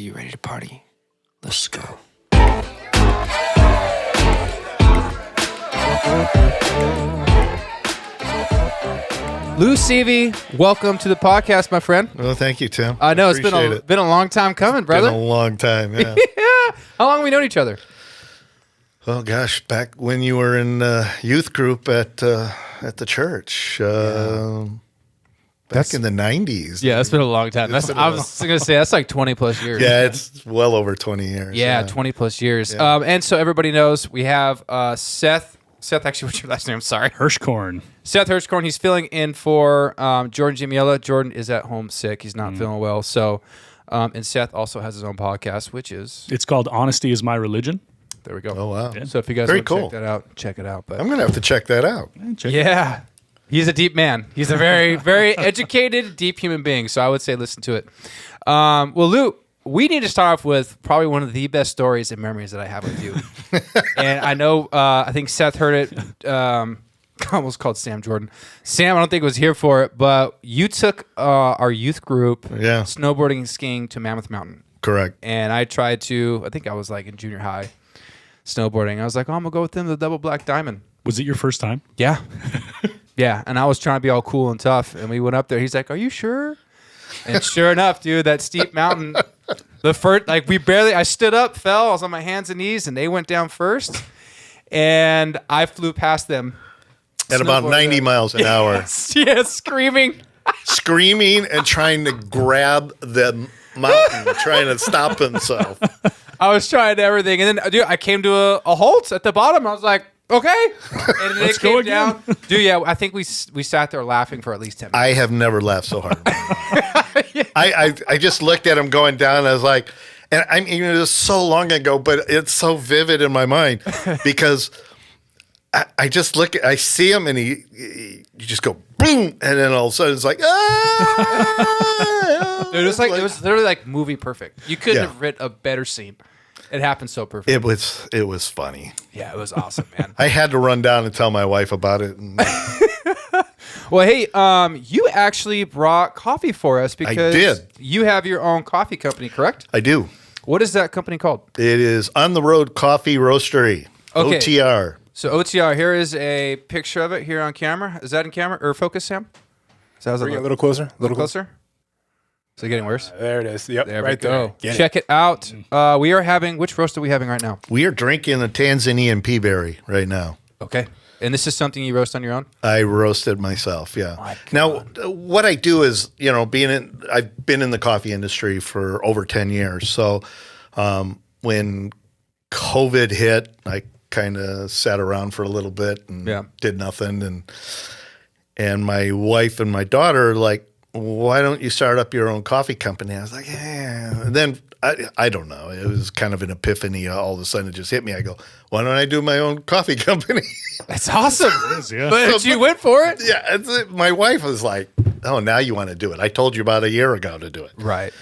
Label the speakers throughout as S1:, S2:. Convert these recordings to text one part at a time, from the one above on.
S1: you ready to party? Let's go. Lew Sevey, welcome to the podcast, my friend.
S2: Well, thank you, Tim.
S1: I know it's been a long time coming, brother.
S2: Been a long time, yeah.
S1: Yeah. How long have we known each other?
S2: Oh gosh, back when you were in youth group at the church, back in the 90s.
S1: Yeah, it's been a long time. I was going to say that's like 20 plus years.
S2: Yeah, it's well over 20 years.
S1: Yeah, 20 plus years.
S2: Yeah.
S1: And so everybody knows we have Seth. Seth, actually, what's your last name? Sorry.
S3: Hirschkorn.
S1: Seth Hirschkorn. He's filling in for Jordan Giamiella. Jordan is at home sick. He's not feeling well. So, and Seth also has his own podcast, which is...
S3: It's called Honesty is My Religion.
S1: There we go.
S2: Oh, wow.
S1: So if you guys want to check that out, check it out. But
S2: I'm going to have to check that out.
S1: yeah. He's a deep man. He's a very, very educated, deep human being. So I would say listen to it. Well, Lew, we need to start off with probably one of the best stories and memories that I have with you. And I know, I think Seth heard it. I almost called Sam Jordan. Sam, I don't think was here for it, but you took our youth group snowboarding and skiing to Mammoth Mountain.
S2: Correct.
S1: And I tried to, I think I was like in junior high snowboarding. I was like, oh, I'm going to go with them to the Double Black Diamond.
S3: Was it your first time?
S1: Yeah. Yeah, and I was trying to be all cool and tough, and we went up there. He's like, "Are you sure?" And sure enough, dude, that steep mountain, I stood up, fell, I was on my hands and knees, and they went down first, and I flew past them
S2: at about 90 miles an hour.
S1: Yeah, screaming
S2: and trying to grab the mountain, trying to stop himself.
S1: I was trying everything, and then, dude, I came to a halt at the bottom. I was like, okay. And then it came down. Dude, yeah, I think we sat there laughing for at least 10 minutes.
S2: I have never laughed so hard. I just looked at him going down, and I was like, and I mean, it was so long ago, but it's so vivid in my mind because I just I see him, and you just go boom, and then all of a sudden it's like, ah!
S1: Dude, it was literally like movie perfect. You couldn't have written a better scene. It happened so perfectly.
S2: It was funny.
S1: Yeah, it was awesome, man.
S2: I had to run down and tell my wife about it.
S1: Well, hey, you actually brought coffee for us because
S2: I did.
S1: You have your own coffee company, correct?
S2: I do.
S1: What is that company called?
S2: It is On the Road Coffee Roastery.
S1: Okay.
S2: OTR.
S1: So OTR, here is a picture of it here on camera. Is that in camera or focus, Sam?
S4: Bring it a little closer.
S1: A little closer? Is it getting worse?
S4: There it is. Yep,
S1: there
S4: right
S1: we go.
S4: there.
S1: Check it out. We are having, which roast are we having right now?
S2: We are drinking a Tanzanian Peaberry right now.
S1: Okay. And this is something you roast on your own?
S2: I roasted myself, yeah. Now, what I do is, I've been in the coffee industry for over 10 years. So when COVID hit, I kind of sat around for a little bit and did nothing. And my wife and my daughter are like, why don't you start up your own coffee company? I was like, yeah. And then I don't know. It was kind of an epiphany. All of a sudden it just hit me. I go, why don't I do my own coffee company?
S1: That's awesome.
S3: It is, yeah.
S1: But you went for it?
S2: Yeah. My wife was like, oh, now you want to do it. I told you about a year ago to do it.
S1: Right.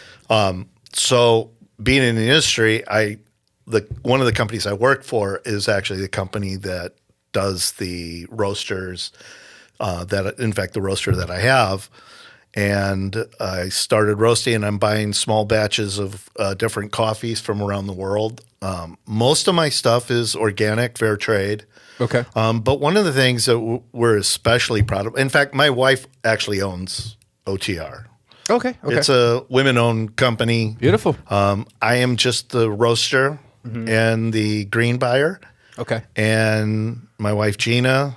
S2: So being in the industry, one of the companies I work for is actually the company that does the roasters, the roaster that I have. And I started roasting, and I'm buying small batches of different coffees from around the world. Most of my stuff is organic, fair trade.
S1: Okay.
S2: But one of the things that we're especially proud of, in fact, my wife actually owns OTR.
S1: Okay.
S2: It's a women-owned company.
S1: Beautiful.
S2: I am just the roaster and the green buyer.
S1: Okay.
S2: And my wife, Gina,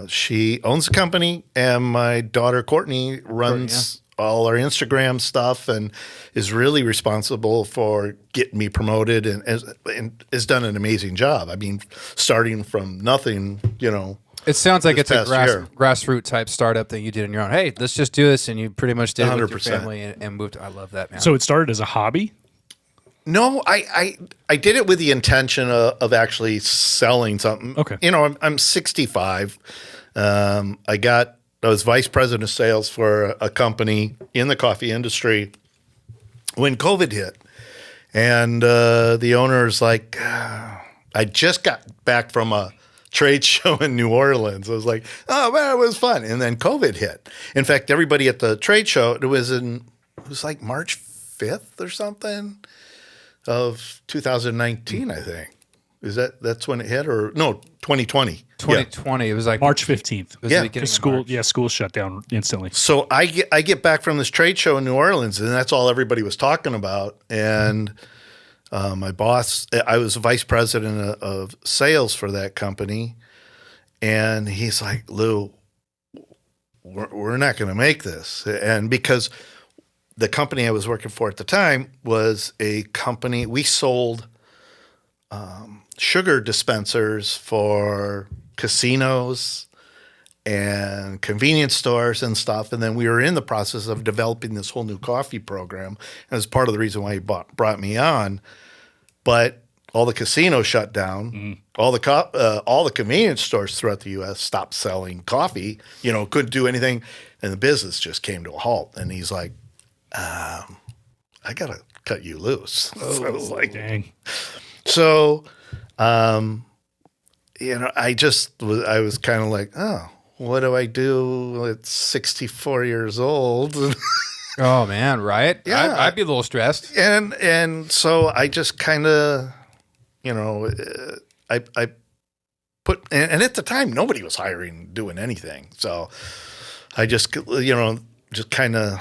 S2: she owns the company, and my daughter, Courtney, runs all our Instagram stuff and is really responsible for getting me promoted and has done an amazing job. I mean, starting from nothing,
S1: It sounds like it's a grassroots type startup that you did on your own. Hey, let's just do this, and you pretty much did it with your family and moved. I love that, man.
S3: So it started as a hobby?
S2: No, I did it with the intention of actually selling something.
S3: Okay.
S2: I'm 65. I was vice president of sales for a company in the coffee industry when COVID hit. And the owner's like, I just got back from a trade show in New Orleans. I was like, oh, man, it was fun. And then COVID hit. In fact, everybody at the trade show, it was like March 5th or something of 2019, I think. That's when it hit, or no, 2020.
S1: 2020. It was like
S3: March 15th.
S1: It was
S2: Yeah.
S1: the beginning of
S3: School,
S1: March.
S3: school shut down instantly.
S2: So I get back from this trade show in New Orleans, and that's all everybody was talking about. And my boss, I was vice president of sales for that company, and he's like, Lew, we're not going to make this. And because the company I was working for at the time was a company, we sold sugar dispensers for casinos and convenience stores and stuff. And then we were in the process of developing this whole new coffee program. And it's part of the reason why he brought me on. But all the casinos shut down. All the convenience stores throughout the U.S. stopped selling coffee. Couldn't do anything, and the business just came to a halt. And he's like, "I gotta cut you loose." So I was like,
S3: Dang.
S2: So, I was kind of like, oh, what do I do at 64 years old?
S1: Oh man, right?
S2: Yeah.
S1: I'd be a little stressed.
S2: And so I just kind of, I put, and at the time nobody was doing anything. So I just kind of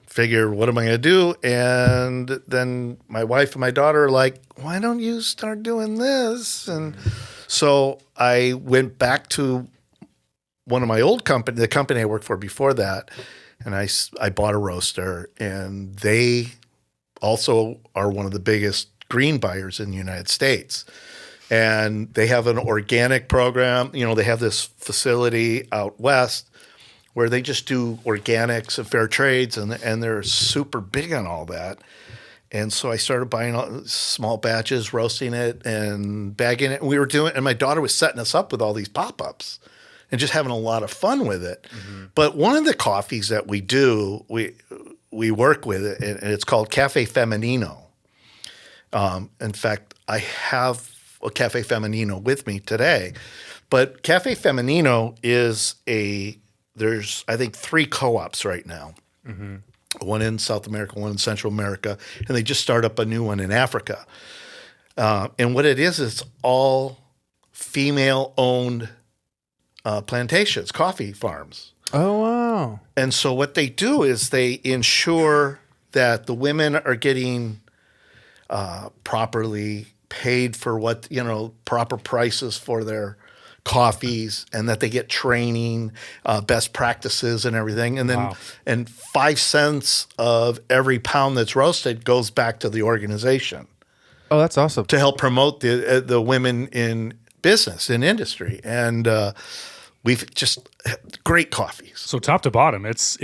S2: figure, what am I going to do? And then my wife and my daughter are like, why don't you start doing this? And so I went back to one of my old company, the company I worked for before that, and I bought a roaster, and they also are one of the biggest green buyers in the United States. And they have an organic program. They have this facility out west where they just do organics and fair trades, and they're super big on all that. And so I started buying small batches, roasting it and bagging it. And we were doing, and my daughter was setting us up with all these pop-ups and just having a lot of fun with it. Mm-hmm. But one of the coffees that we do, we work with it, and it's called Cafe Feminino. In fact, I have a Cafe Feminino with me today. But Cafe Feminino is there's, I think, 3 co-ops right now. Mm-hmm. One in South America, one in Central America, and they just started up a new one in Africa. And what it is, it's all female-owned plantations, coffee farms.
S1: Oh, wow.
S2: And so what they do is they ensure that the women are getting properly paid for proper prices for their coffees, and that they get training, best practices and everything. And then,
S3: Wow.
S2: and 5 cents of every pound that's roasted goes back to the organization
S1: Oh, that's awesome.
S2: to help promote the women in business, in industry. And we've just great coffees.
S3: So top to bottom, it's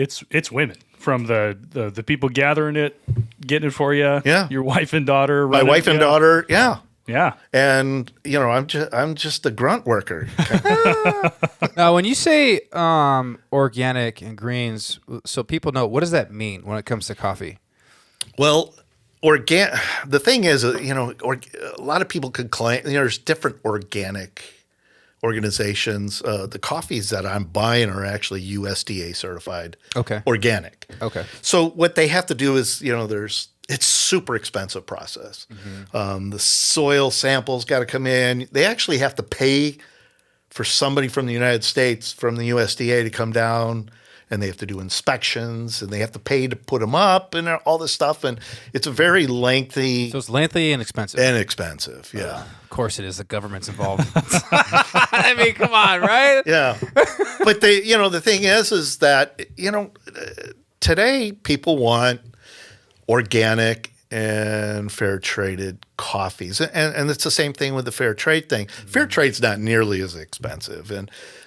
S3: women, from the people gathering it, getting it for you.
S2: Yeah.
S3: Your wife and daughter.
S2: My
S3: running
S2: wife and
S3: it.
S2: daughter, yeah.
S3: Yeah.
S2: And I'm just a grunt worker.
S1: Now, when you say organic and greens, so people know, what does that mean when it comes to coffee?
S2: Well, the thing is, a lot of people could claim, there's different organic organizations. The coffees that I'm buying are actually USDA certified.
S1: Okay.
S2: Organic.
S1: Okay.
S2: So what they have to do is, it's super expensive process. Mm-hmm. The soil samples got to come in. They actually have to pay for somebody from the United States, from the USDA, to come down, and they have to do inspections, and they have to pay to put them up, and all this stuff. And it's a very lengthy.
S1: So it's lengthy and expensive.
S2: Yeah.
S1: Of course it is. The government's involved. I mean, come on, right?
S2: Yeah. But the thing is that, today people want organic and fair traded coffees. And it's the same thing with the fair trade thing. Mm-hmm. Fair trade's not nearly as expensive.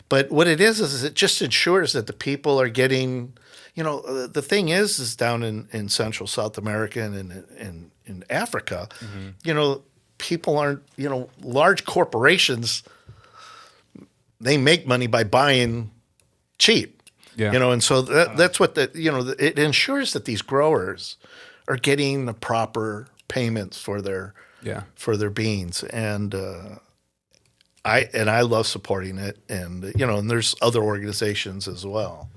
S2: But what it is it just ensures that the people are getting, the thing is down in Central South America and in Africa, mm-hmm. People aren't, large corporations, they make money by buying cheap. Yeah. And so that's what it ensures that these growers are getting the proper payments for their beans. And I love supporting it. And, and there's other organizations as well.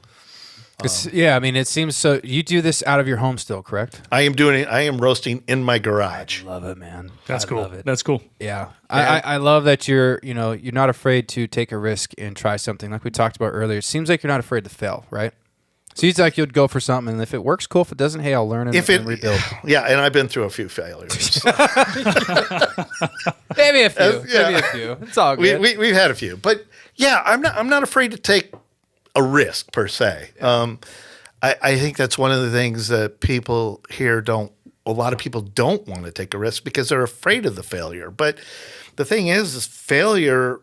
S1: I mean, it seems so. You do this out of your home still, correct?
S2: I am roasting in my garage.
S1: I love it, man.
S3: That's cool.
S1: Love it.
S3: That's cool.
S1: Yeah. I love that you're not afraid to take a risk and try something like we talked about earlier. It seems like you're not afraid to fail, right? Seems like you'd go for something, and if it works, cool. If it doesn't, hey, I'll learn and rebuild.
S2: Yeah, and I've been through a few failures.
S1: Maybe a few. Maybe a few. It's all good.
S2: We've had a few, but yeah, I'm not afraid to take a risk per se. Yeah. I think that's one of the things that people here a lot of people don't want to take a risk because they're afraid of the failure. But the thing is failure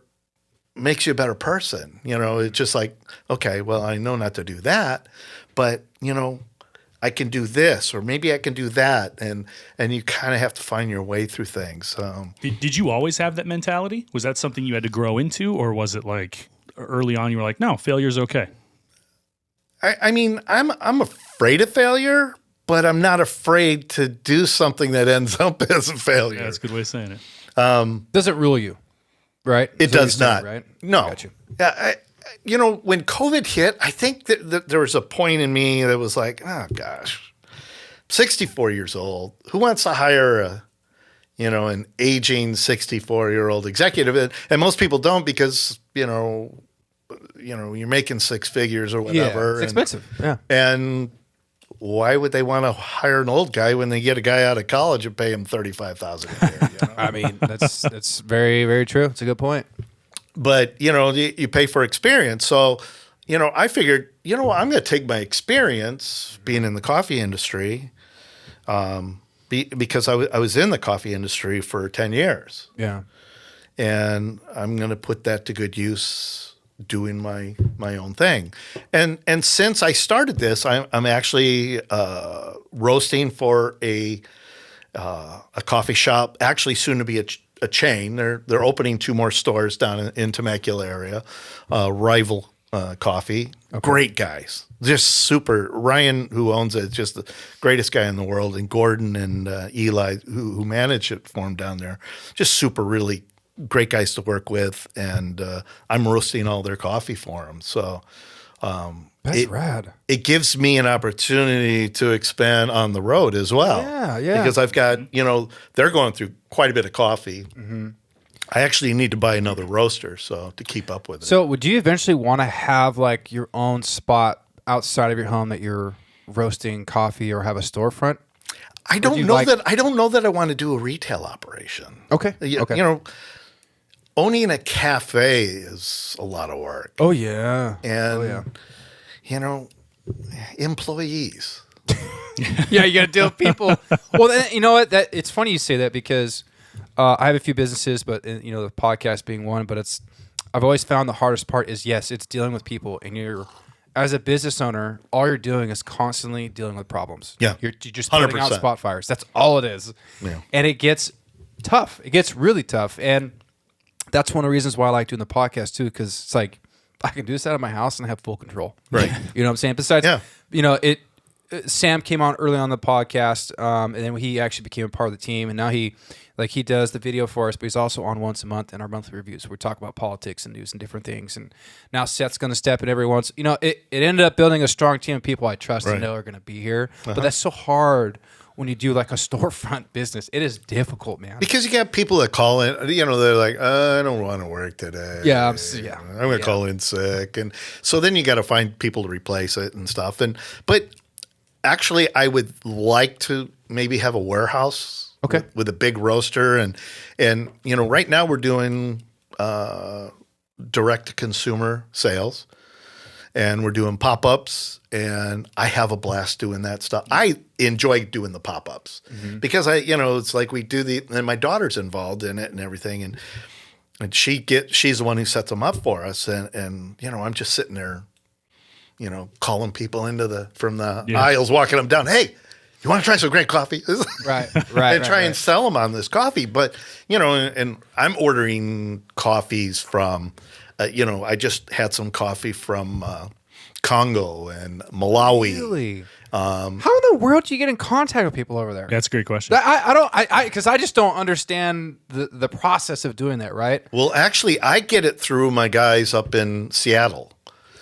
S2: makes you a better person. It's just like, okay, well, I know not to do that, but I can do this, or maybe I can do that. And you kind of have to find your way through things.
S3: Did you always have that mentality? Was that something you had to grow into, or was it like early on you were like, no, failure's okay?
S2: I mean, I'm afraid of failure, but I'm not afraid to do something that ends up as a failure.
S3: Yeah, that's a good way of saying it.
S1: Doesn't rule you, right?
S2: It does not.
S1: Right?
S2: No.
S1: Got you.
S2: When COVID hit, I think that there was a point in me that was like, oh gosh, 64 years old. Who wants to hire an aging 64-year-old executive? And most people don't because you're making six figures or whatever.
S1: Yeah, it's expensive. Yeah.
S2: And why would they want to hire an old guy when they get a guy out of college and pay him $35,000 a year?
S1: I mean, that's very, very true. It's a good point.
S2: But, you pay for experience. So, I figured, I'm going to take my experience being in the coffee industry because I was in the coffee industry for 10 years.
S1: Yeah.
S2: And I'm going to put that to good use doing my own thing. And since I started this, I'm actually roasting for a coffee shop, actually soon to be a chain. They're opening 2 more stores down in Temecula area. Rival Coffee. Okay. Great guys. Just super. Ryan, who owns it, is just the greatest guy in the world. And Gordon and Eli, who manage it for him down there, just super, really great guys to work with. And I'm roasting all their coffee for them. So
S1: that's rad.
S2: It gives me an opportunity to expand on the road as well.
S1: Yeah.
S2: Because I've got, they're going through quite a bit of coffee. Mm-hmm. I actually need to buy another roaster to keep up with it.
S1: So would you eventually want to have like your own spot outside of your home that you're roasting coffee or have a storefront?
S2: I don't know that I want to do a retail operation.
S1: Okay. Okay.
S2: Owning a cafe is a lot of work.
S1: Oh yeah.
S2: And employees.
S1: Yeah, you got to deal with people. Well, then, you know what? It's funny you say that because I have a few businesses, but the podcast being one. But I've always found the hardest part is it's dealing with people, and as a business owner, all you're doing is constantly dealing with problems.
S2: Yeah,
S1: you're just putting out spot fires. That's all it is.
S2: Yeah,
S1: and it gets tough. It gets really tough, and that's one of the reasons why I like doing the podcast too, because it's like I can do this out of my house and have full control.
S2: Right.
S1: You know what I'm saying? Besides, Sam came on early on the podcast, and then he actually became a part of the team, and now he does the video for us, but he's also on once a month in our monthly reviews. We talk about politics and news and different things, and now Seth's going to step in every once. It ended up building a strong team of people I trust and know are going to be here, but that's so hard when you do like a storefront business. It is difficult, man.
S2: Because you got people that call in, they're like, I don't want to work today.
S1: Yeah, I'm
S2: going to call in sick, and so then you got to find people to replace it and stuff. But actually, I would like to maybe have a warehouse, with a big roaster, and right now we're doing direct to consumer sales, and we're doing pop-ups, and I have a blast doing that stuff. I enjoy doing the pop-ups because it's like we do and my daughter's involved in it and everything, and she's the one who sets them up for us, and I'm just sitting there, calling people from the aisles, walking them down. Hey, you want to try some great coffee?
S1: Right.
S2: And try and sell them on this coffee. But, and I'm ordering coffees from, I just had some coffee from Congo and Malawi.
S1: Really? How in the world do you get in contact with people over there?
S3: That's a great question.
S1: Because I just don't understand the process of doing that, right?
S2: Well, actually, I get it through my guys up in Seattle.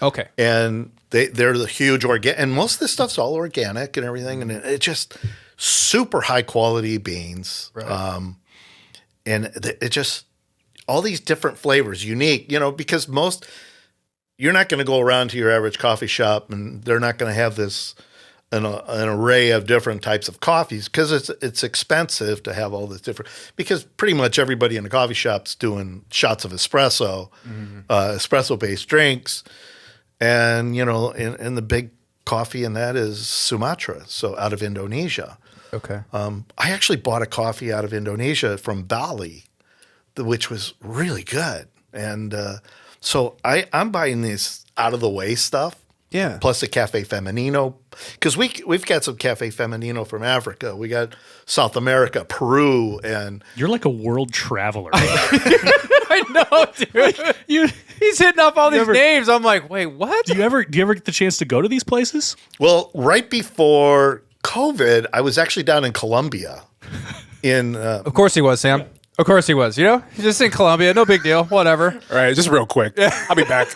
S1: Okay.
S2: And they're the huge and most of this stuff's all organic and everything, and it's just super high quality beans.
S1: Right.
S2: And it just all these different flavors, unique, because you're not going to go around to your average coffee shop and they're not going to have an array of different types of coffees because it's expensive to have all this different, because pretty much everybody in the coffee shop's doing shots of espresso, espresso based drinks. And, and the big coffee in that is Sumatra, so out of Indonesia.
S1: Okay.
S2: I actually bought a coffee out of Indonesia from Bali, which was really good. And so I'm buying this out of the way stuff.
S1: Yeah.
S2: Plus the Cafe Feminino, because we've got some Cafe Feminino from Africa. We got South America, Peru, and
S3: You're like a world traveler.
S1: I know, dude. He's hitting off all these names. I'm like, wait, what?
S3: Do you ever get the chance to go to these places?
S2: well, right before COVID, I was actually down in Colombia.
S1: Of course he was, Sam. Of course he was. He's just in Colombia. No big deal. Whatever.
S4: All right, just real quick. I'll be back.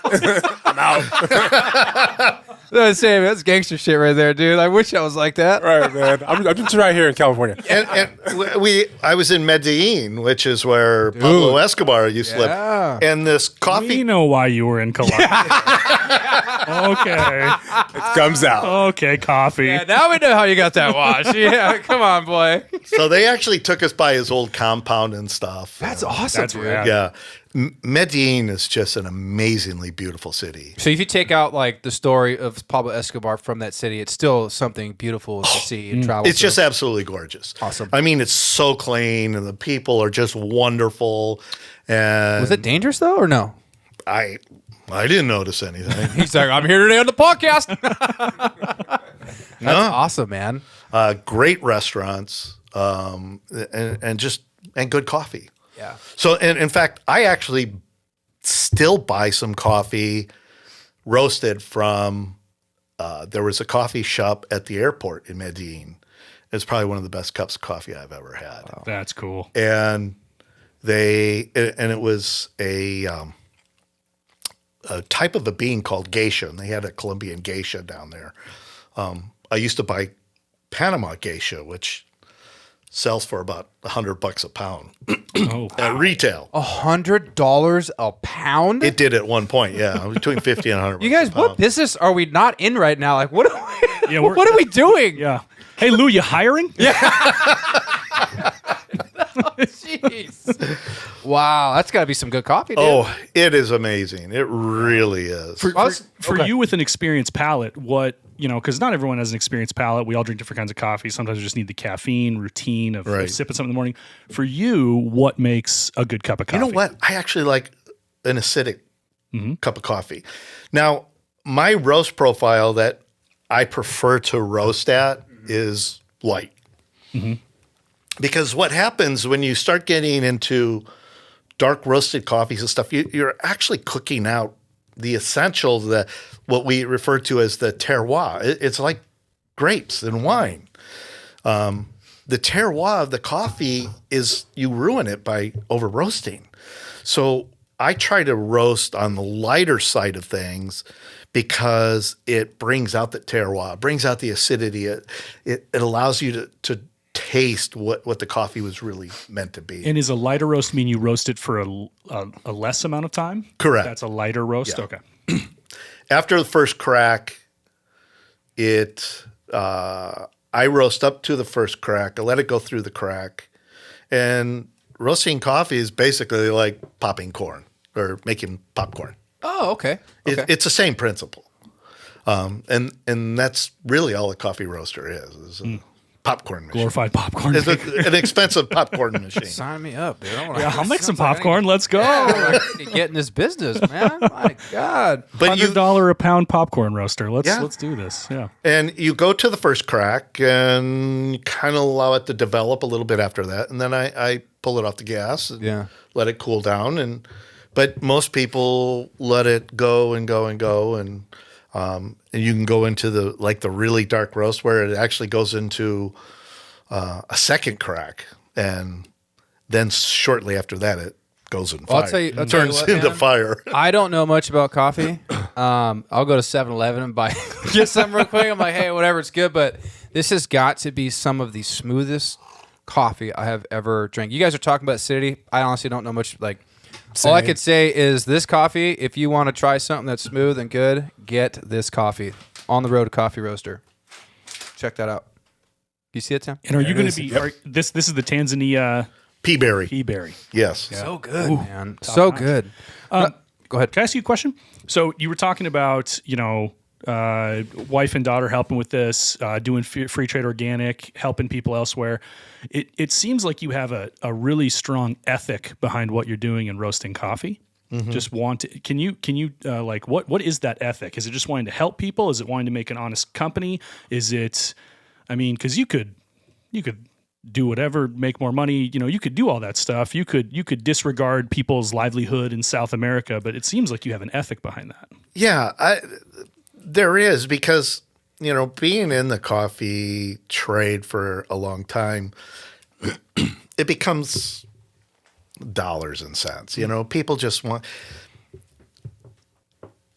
S4: I'm out.
S1: That's gangster shit right there, dude. I wish I was like that.
S4: All right, man. I'm just right here in California.
S2: And I was in Medellin, which is where Pablo Escobar used to live. And this coffee.
S3: We know why you were in Colombia. Okay.
S4: It comes out.
S3: Okay, coffee.
S1: Yeah, now we know how you got that wash. Yeah, come on, boy.
S2: So they actually took us by his old compound and stuff.
S1: That's awesome,
S3: That's
S1: dude.
S3: rad.
S2: Yeah. Medellin is just an amazingly beautiful city.
S1: So if you take out like the story of Pablo Escobar from that city, it's still something beautiful to see and travel.
S2: It's just absolutely gorgeous.
S1: Awesome.
S2: I mean, it's so clean and the people are just wonderful. And
S1: Was it dangerous though, or no?
S2: I didn't notice anything.
S1: He's like, I'm here today on the podcast. That's awesome, man.
S2: Great restaurants, and good coffee.
S1: Yeah.
S2: So, and in fact, I actually still buy some coffee roasted from. There was a coffee shop at the airport in Medellin. It's probably one of the best cups of coffee I've ever had.
S3: Wow. That's cool.
S2: And it was a type of a bean called geisha, and they had a Colombian geisha down there. I used to buy Panama geisha, which sells for about $100 a pound
S3: Oh,
S2: at retail.
S1: $100 a pound?
S2: It did at one point, yeah, between 50 and 100.
S1: You guys, what business are we not in right now? Like, what are we,
S3: Yeah,
S1: what are we doing?
S3: yeah. Hey, Lou, you hiring? Yeah.
S1: Jeez. Wow, that's got to be some good coffee, dude.
S2: Oh, it is amazing. It really is.
S3: For you with an experienced palate, what, because not everyone has an experienced palate. We all drink different kinds of coffee. Sometimes we just need the caffeine routine of sipping something in the morning. For you, what makes a good cup of coffee?
S2: You know what? I actually like an acidic cup of coffee. Now, my roast profile that I prefer to roast at is light. Because what happens when you start getting into dark roasted coffees and stuff, you're actually cooking out the essential, what we refer to as the terroir. It's like grapes and wine. The terroir of the coffee is you ruin it by over roasting. So I try to roast on the lighter side of things because it brings out the terroir, brings out the acidity. It allows you to taste what the coffee was really meant to be.
S3: And is a lighter roast mean you roast it for a less amount of time?
S2: Correct.
S3: That's a lighter roast?
S2: Yeah.
S3: Okay.
S2: After the first crack, I roast up to the first crack. I let it go through the crack. And roasting coffee is basically like popping corn or making popcorn.
S1: Oh, okay.
S2: It's the same principle. And that's really all a coffee roaster is a popcorn machine.
S3: Glorified popcorn.
S2: It's an expensive popcorn machine.
S1: Sign me up, dude.
S3: I'll make some popcorn. Let's go.
S1: Get in this business, man. My God.
S2: But
S3: $100 a pound popcorn roaster. Let's do this. Yeah.
S2: And you go to the first crack and you kind of allow it to develop a little bit after that. And then I pull it off the gas and let it cool down. But most people let it go and go and go. And you can go into the really dark roast where it actually goes into a second crack. And then shortly after that, it goes in fire.
S1: I'll tell you
S2: turns
S1: what,
S2: into
S1: man.
S2: fire.
S1: I don't know much about coffee. I'll go to 7-Eleven and get something real quick. I'm like, hey, whatever, it's good. But this has got to be some of the smoothest coffee I have ever drank. You guys are talking about acidity. I honestly don't know much. Like, all I could say is this coffee, if you want to try something that's smooth and good, get this coffee. On the Road Coffee Roaster. Check that out. You see it, Tim?
S3: And are you going to be this is the Tanzania
S2: Peaberry. Yes.
S1: So good, man. So good. Go ahead.
S3: Can I ask you a question? So you were talking about, wife and daughter helping with this, doing free trade organic, helping people elsewhere. It seems like you have a really strong ethic behind what you're doing in roasting coffee. Mm-hmm. Just can you like what is that ethic? Is it just wanting to help people? Is it wanting to make an honest company? Is it, because you could do whatever, make more money. You could do all that stuff. You could disregard people's livelihood in South America, but it seems like you have an ethic behind that.
S2: Yeah, there is, because, being in the coffee trade for a long time, it becomes dollars and cents. People just want,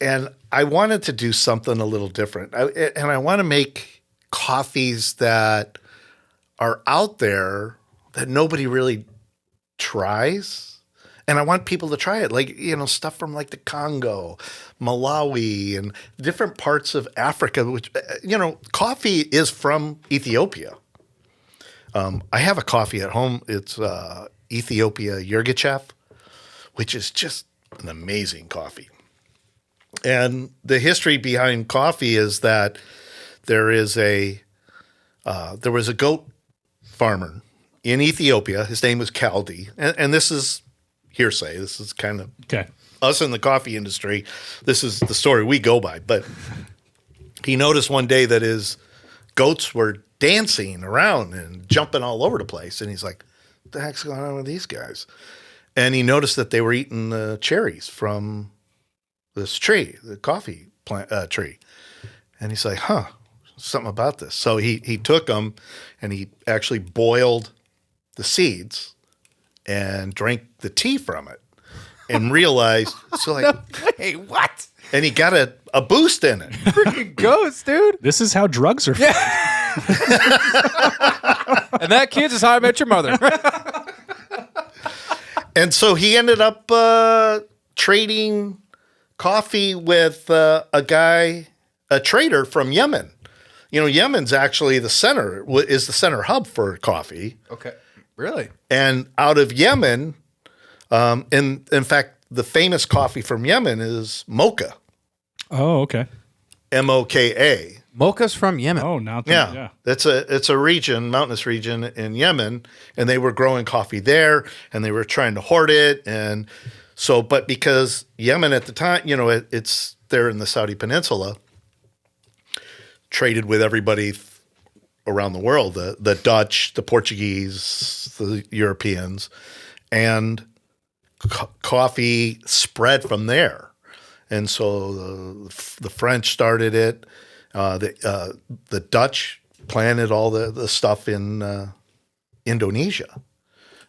S2: and I wanted to do something a little different. I want to make coffees that are out there that nobody really tries. And I want people to try it, like, stuff from like the Congo, Malawi, and different parts of Africa, which, coffee is from Ethiopia. I have a coffee at home. It's Ethiopia Yirgacheffe, which is just an amazing coffee. And the history behind coffee is that there was a goat farmer in Ethiopia. His name was Kaldi. And this is hearsay. This is kind of us in the coffee industry. This is the story we go by. But he noticed one day that his goats were dancing around and jumping all over the place. And he's like, what the heck's going on with these guys? And he noticed that they were eating the cherries from this tree, the coffee plant tree. And he's like, something about this. So he took them and he actually boiled the seeds and drank the tea from it and realized,
S1: Hey, what?
S2: And he got a boost in it.
S1: Freaking goats, dude.
S3: This is how drugs are found.
S1: And that, kids, is how I met your mother.
S2: And so he ended up trading coffee with a trader from Yemen. Yemen's actually the center hub for coffee.
S1: Okay. Really?
S2: And out of Yemen, in fact, the famous coffee from Yemen is mocha.
S3: Oh, okay.
S2: MOKA.
S1: Mocha's from Yemen.
S3: Oh, now
S2: Yeah. It's a region, mountainous region in Yemen, and they were growing coffee there, and they were trying to hoard it, and so, but because Yemen at the time, it's there in the Saudi Peninsula, traded with everybody around the world, the Dutch, the Portuguese, the Europeans, and coffee spread from there. And so the French started it. The Dutch planted all the stuff in Indonesia.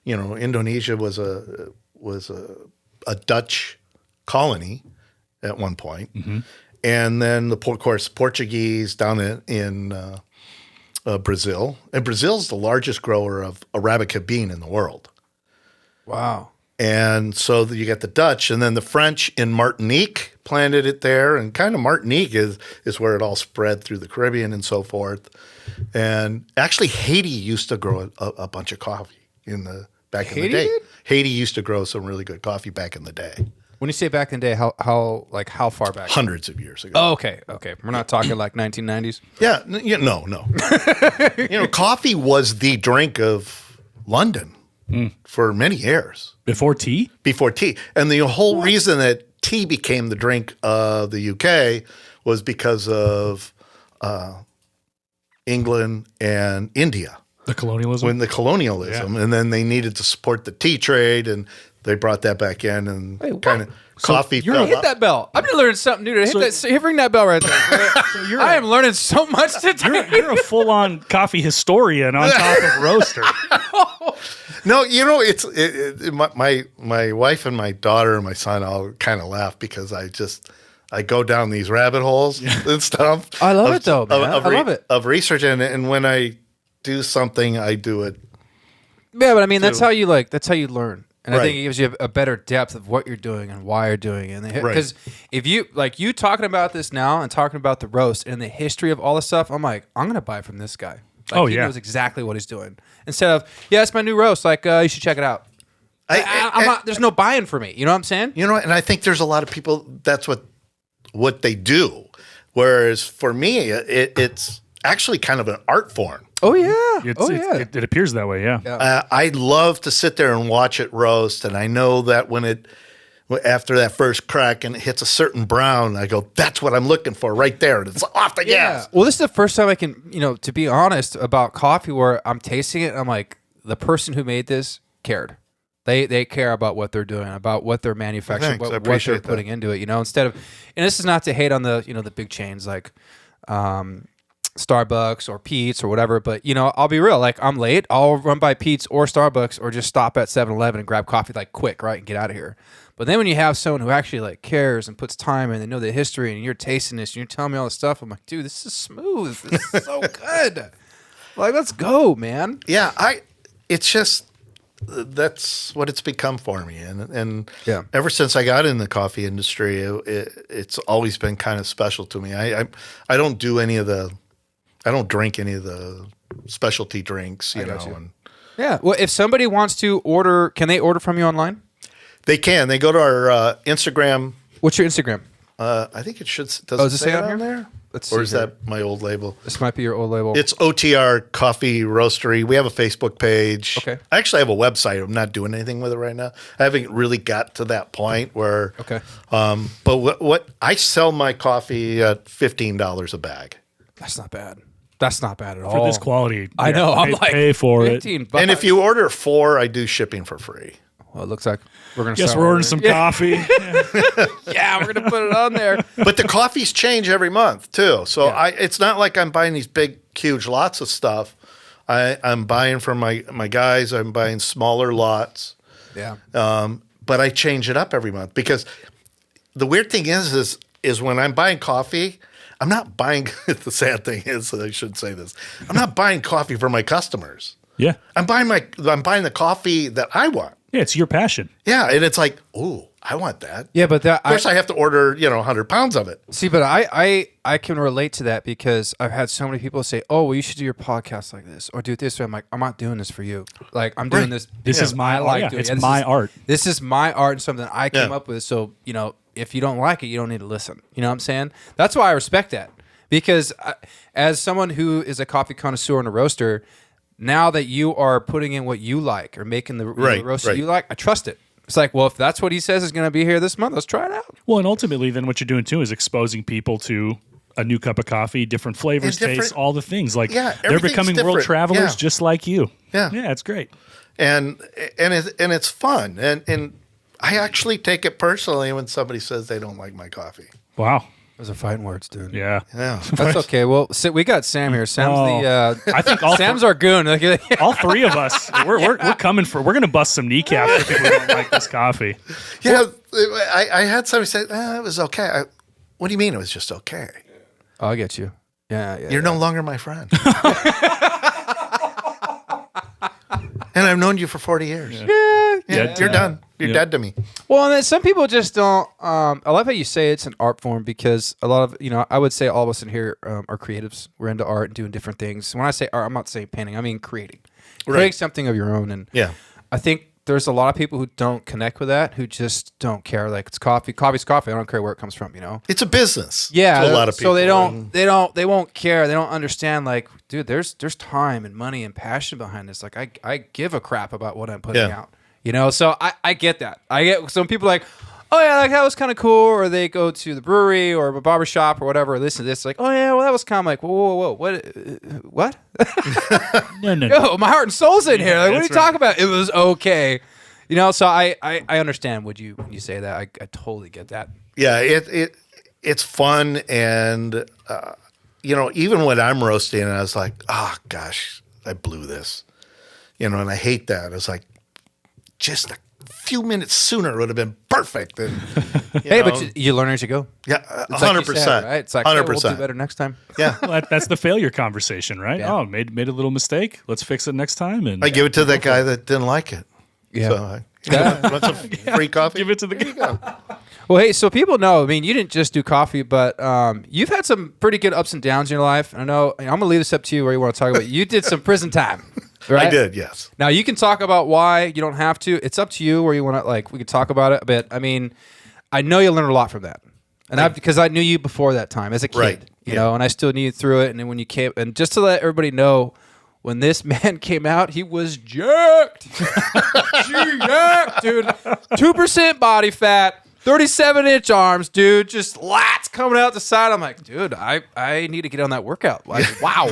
S2: Indonesia was a Dutch colony at one point. Mm-hmm. And then, of course, Portuguese down in Brazil. And Brazil's the largest grower of Arabica bean in the world.
S1: Wow.
S2: And so you get the Dutch, and then the French in Martinique planted it there. And kind of Martinique is where it all spread through the Caribbean and so forth. And actually, Haiti used to grow a bunch of coffee back in the day.
S1: Did?
S2: Haiti used to grow some really good coffee back in the day.
S1: When you say back in the day, how far back?
S2: Hundreds of years ago.
S1: Oh, okay. We're not talking like 1990s.
S2: Yeah, no. Coffee was the drink of London for many years.
S3: Before tea?
S2: Before tea. And the whole reason that tea became the drink of the UK was because of England and India.
S3: The colonialism?
S2: When the colonialism, and then they needed to support the tea trade, and they brought that back in, and kind of coffee.
S1: You're hit that bell. I'm gonna learn something new today. Ring that bell right there. I am learning so much today.
S3: You're a full-on coffee historian on top of roaster.
S2: No, it's my wife and my daughter and my son all kind of laugh because I go down these rabbit holes and stuff.
S1: I love it though, man. I love it.
S2: Of research, and when I do something, I do it.
S1: Yeah, but I mean, that's how you learn. And I think it gives you a better depth of what you're doing and why you're doing it. Because if you talking about this now and talking about the roast and the history of all this stuff, I'm like, I'm going to buy from this guy. He knows exactly what he's doing. Instead of, it's my new roast. Like, you should check it out. I'm not, there's no buy-in for me. You know what I'm saying?
S2: And I think there's a lot of people, that's what they do. Whereas for me, it's actually kind of an art form.
S1: Oh, yeah.
S3: It appears that way, yeah.
S2: I love to sit there and watch it roast, and I know that after that first crack and it hits a certain brown, I go, that's what I'm looking for right there, and it's off the gas.
S1: Well, this is the first time I can, to be honest about coffee where I'm tasting it, and I'm like, the person who made this cared. They care about what they're doing, about what they're manufacturing, what they're putting into it, instead of, and this is not to hate on the, the big chains like, Starbucks or Pete's or whatever, but I'll be real, like I'm late, I'll run by Pete's or Starbucks or just stop at 7-Eleven and grab coffee like quick, right, and get out of here. But then when you have someone who actually like cares and puts time in, they know the history, and you're tasting this and you're telling me all this stuff, I'm like, dude, this is smooth, this is so good. Like, let's go, man.
S2: Yeah, it's just that's what it's become for me, and ever since I got in the coffee industry, it's always been kind of special to me. I don't do I don't drink any of the specialty drinks,
S1: Well, if somebody wants to order, can they order from you online?
S2: They can. They go to our Instagram.
S1: What's your Instagram?
S2: I think it should. Does it say it on there?
S1: Let's
S2: or
S1: see
S2: is
S1: here.
S2: that my old label?
S1: This might be your old label.
S2: It's OTR Coffee Roastery. We have a Facebook page.
S1: Okay.
S2: I actually have a website. I'm not doing anything with it right now. I haven't really got to that point where.
S1: Okay.
S2: But what I sell my coffee at $15 a bag.
S1: That's not bad. That's not bad at all.
S3: For this quality.
S1: I know. I'm like,
S3: pay for it.
S1: $15.
S2: And if you order 4, I do shipping for free.
S1: Well, it looks like we're going to
S3: Yes, we're ordering some coffee.
S1: Yeah, we're going to put it on there.
S2: But the coffees change every month, too. So it's not like I'm buying these big, huge lots of stuff. I'm buying from my guys. I'm buying smaller lots.
S1: Yeah.
S2: But I change it up every month because the weird thing is when I'm buying coffee, I'm not buying – the sad thing is I shouldn't say this. I'm not buying coffee for my customers.
S3: Yeah.
S2: I'm buying the coffee that I want.
S3: Yeah, it's your passion.
S2: Yeah, and it's like, ooh, I want that.
S1: Yeah, but
S2: of course I have to order, 100 pounds of it.
S1: See, but I can relate to that because I've had so many people say, "Oh, well, you should do your podcast like this or do it this way." I'm like, I'm not doing this for you. Like, I'm doing this.
S3: This is my art. It's my art.
S1: This is my art and something I came up with. So, if you don't like it, you don't need to listen. You know what I'm saying? That's why I respect that because as someone who is a coffee connoisseur and a roaster, now that you are putting in what you like or making the roast that you like, I trust it. It's like, well, if that's what he says is going to be here this month, let's try it out.
S3: Well, and ultimately, then what you're doing too is exposing people to a new cup of coffee, different flavors, tastes, all the things. Like they're becoming world travelers just like you.
S2: Yeah,
S3: yeah, it's great.
S2: And it's fun. And I actually take it personally when somebody says they don't like my coffee.
S3: Wow.
S1: Those are fighting words, dude.
S3: Yeah.
S1: That's okay. Well, we got Sam here. Sam's
S3: I think
S1: Sam's our goon.
S3: All three of us, we're coming for. We're gonna bust some kneecaps if people don't like this coffee.
S2: Yeah, I had somebody say, it was okay. What do you mean it was just okay?
S1: Oh, I get you. Yeah.
S2: You're no longer my friend. And I've known you for 40 years. Yeah, you're done. You're dead to me.
S1: Well, and then some people just don't. I love how you say it's an art form because a lot of, I would say all of us in here are creatives. We're into art and doing different things. When I say art, I'm not saying painting. I mean creating. Creating something of your own. And I think there's a lot of people who don't connect with that, who just don't care. Like, it's coffee. Coffee's coffee. I don't care where it comes from,
S2: It's a business.
S1: Yeah.
S2: To a lot of people.
S1: So they won't care. They don't understand, like, dude, there's time and money and passion behind this. Like, I give a crap about what I'm putting out. So I get that. I get some people like, oh yeah, like that was kind of cool, or they go to the brewery or a barber shop or whatever, listen to this, like, oh yeah, well that was kind of like, whoa, what?
S3: No.
S1: Yo, my heart and soul's in here. Like, what are you
S3: that's
S1: talking about? It was okay. You know, so I understand when you say that. I totally get that.
S2: Yeah, it's fun, and you know, even when I'm roasting, I was like, oh gosh, I blew this, you know, and I hate that. It's like just a few minutes sooner would have been perfect. And,
S1: Hey, but you learn as you go.
S2: yeah,
S1: It's like you
S2: 100%,
S1: said, right? It's like, hey,
S2: 100%.
S1: we'll do better next time.
S2: Yeah,
S3: Well, that's the failure conversation, right?
S1: Yeah.
S3: Oh, made a little mistake. Let's fix it next time. And
S2: I give it to that guy that didn't like it.
S1: Yeah.
S2: So want some free coffee?
S3: give it to the guy.
S1: Well, hey, so people know, I mean, you didn't just do coffee, but you've had some pretty good ups and downs in your life. I know, I'm going to leave this up to you where you want to talk about. You did some prison time, right?
S2: I did, yes.
S1: Now, you can talk about why. You don't have to. It's up to you where you want to, like, we could talk about it a bit. I mean, I know you learned a lot from that. And because I knew you before that time as a kid,
S2: Right.
S1: you know, and I still knew you through it. And then when you came, and just to let everybody know, when this man came out, he was jacked. Jacked, dude. 2% body fat, 37-inch arms, dude. Just lats coming out the side. I'm like, dude, I need to get on that workout. Like, wow.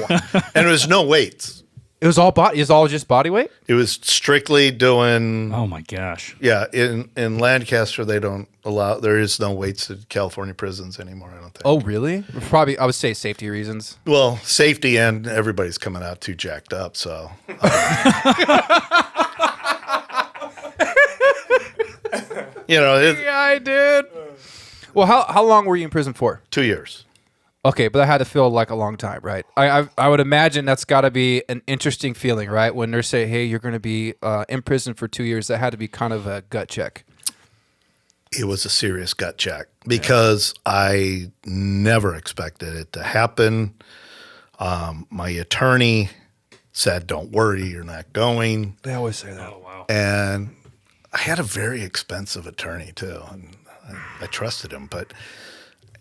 S2: And it was no weights.
S1: It was all body. It was all just body weight.
S2: It was strictly doing.
S3: Oh my gosh.
S2: Yeah, in Lancaster they don't allow. There is no weights in California prisons anymore. I don't think.
S1: Oh, really? Probably, I would say safety reasons.
S2: Well, safety and everybody's coming out too jacked up. So. You know,
S1: Yeah, I did. Well, how long were you in prison for?
S2: 2 years.
S1: Okay, but that had to feel like a long time, right? I would imagine that's got to be an interesting feeling, right? When they say, hey, you're going to be in prison for 2 years, that had to be kind of a gut check.
S2: It was a serious gut check because I never expected it to happen. My attorney said, don't worry, you're not going.
S1: They always say that.
S3: Oh wow.
S2: And I had a very expensive attorney too, and I trusted him, but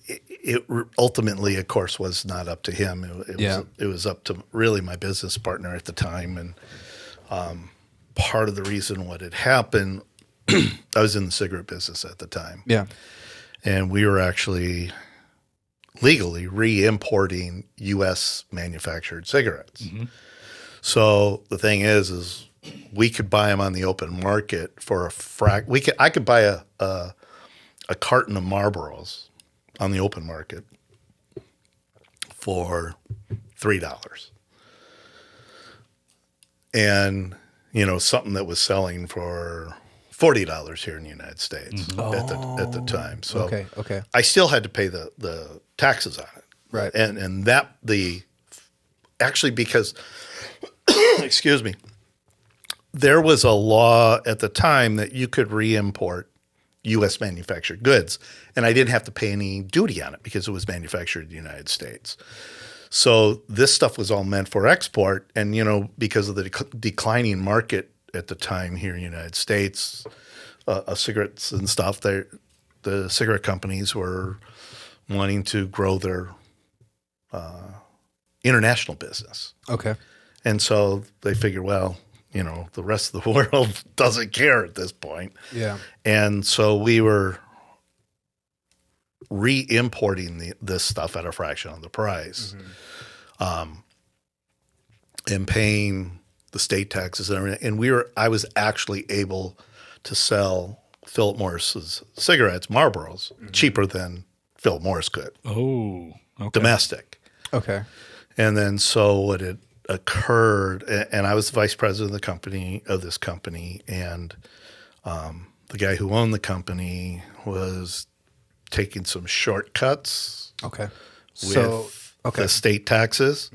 S2: it ultimately, of course, was not up to him. It was up to really my business partner at the time, and part of the reason what had happened, I was in the cigarette business at the time,
S1: Yeah.
S2: and we were actually legally re-importing U.S. manufactured cigarettes.
S3: Mm-hmm.
S2: So the thing is we could buy them on the open market for I could buy a carton of Marlboros on the open market for $3. And, you know, something that was selling for $40 here in the United States at the time. So
S1: Okay.
S2: I still had to pay the taxes on it.
S1: Right.
S2: And that actually because, excuse me, there was a law at the time that you could re-import U.S. manufactured goods, and I didn't have to pay any duty on it because it was manufactured in the United States. So this stuff was all meant for export, and, you know, because of the declining market at the time here in the United States of cigarettes and stuff, the cigarette companies were wanting to grow their international business.
S1: Okay.
S2: And so they figured, well, you know, the rest of the world doesn't care at this point.
S1: Yeah.
S2: And so we were re-importing this stuff at a fraction of the price, and paying the state taxes and everything. And I was actually able to sell Philip Morris's cigarettes, Marlboros, cheaper than Philip Morris could,
S3: Oh. Okay.
S2: domestic.
S1: Okay.
S2: And then so what had occurred, and I was the vice president of this company, and the guy who owned the company was taking some shortcuts
S1: Okay.
S2: with the state taxes.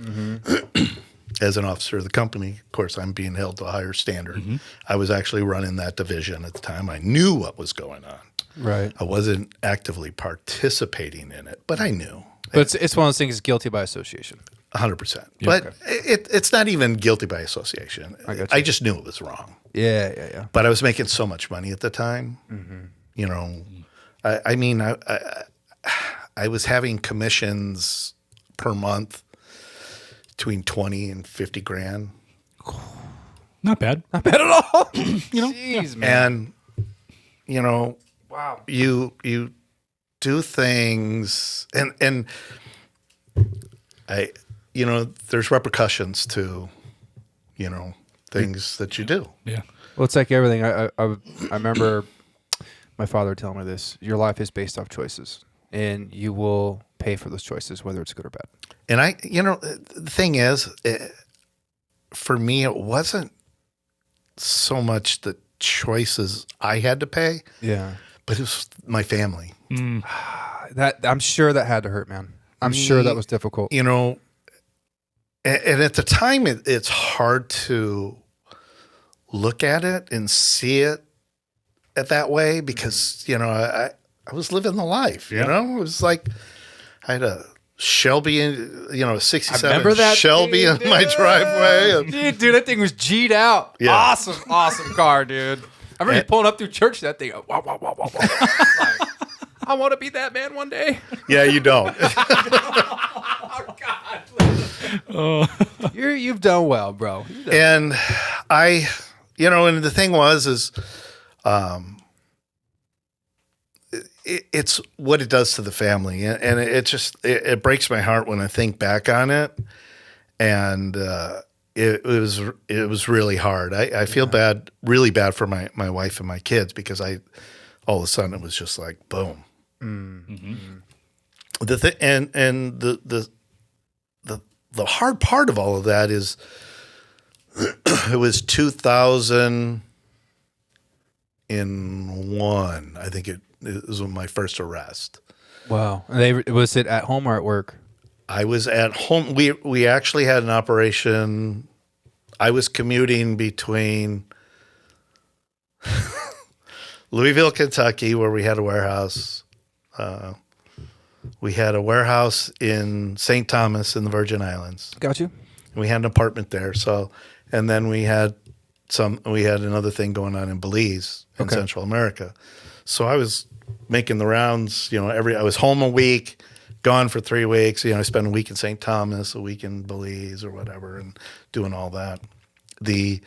S2: As an officer of the company, of course, I'm being held to a higher standard. I was actually running that division at the time. I knew what was going on.
S1: Right.
S2: I wasn't actively participating in it, but I knew.
S1: But it's one of those things, guilty by association.
S2: 100%. But it's not even guilty by association. I just knew it was wrong.
S1: Yeah.
S2: But I was making so much money at the time. You know, I mean, I was having commissions per month between 20 and 50 grand.
S3: Not bad.
S1: Not bad at all.
S3: You know.
S1: Jeez, man.
S2: And, you know,
S1: Wow.
S2: You do things, and there's repercussions to, things that you do.
S3: Yeah.
S1: Well, it's like everything. I remember my father telling me this. Your life is based off choices, and you will pay for those choices, whether it's good or bad.
S2: And the thing is, for me, it wasn't so much the choices I had to pay.
S1: Yeah.
S2: But it was my family.
S1: That I'm sure that had to hurt, man. I'm sure that was difficult.
S2: And at the time, it's hard to look at it and see it that way because, I was living the life, It was like I had a Shelby, a 67 Shelby in my driveway.
S1: Dude, that thing was G'd out.
S2: Yeah.
S1: Awesome car, dude. I remember pulling up through church that thing. Wow. Like, I want to be that man one day.
S2: Yeah, you don't.
S1: Oh, God. You've done well, bro.
S2: And I, and the thing is, it's what it does to the family. And it breaks my heart when I think back on it. And, it was really hard. I feel really bad for my wife and my kids because all of a sudden it was just like boom. Mm-hmm. The hard part of all of that is it was 2001. I think it was my first arrest.
S1: Wow. Was it at home or at work?
S2: I was at home. We actually had an operation. I was commuting between Louisville, Kentucky, where we had a warehouse. We had a warehouse in St. Thomas in the Virgin Islands.
S1: Got you.
S2: We had an apartment there. And then we had another thing going on in Belize in Central America. So I was making the rounds, I was home a week, gone for 3 weeks. I spent a week in St. Thomas, a week in Belize or whatever, and doing all that. The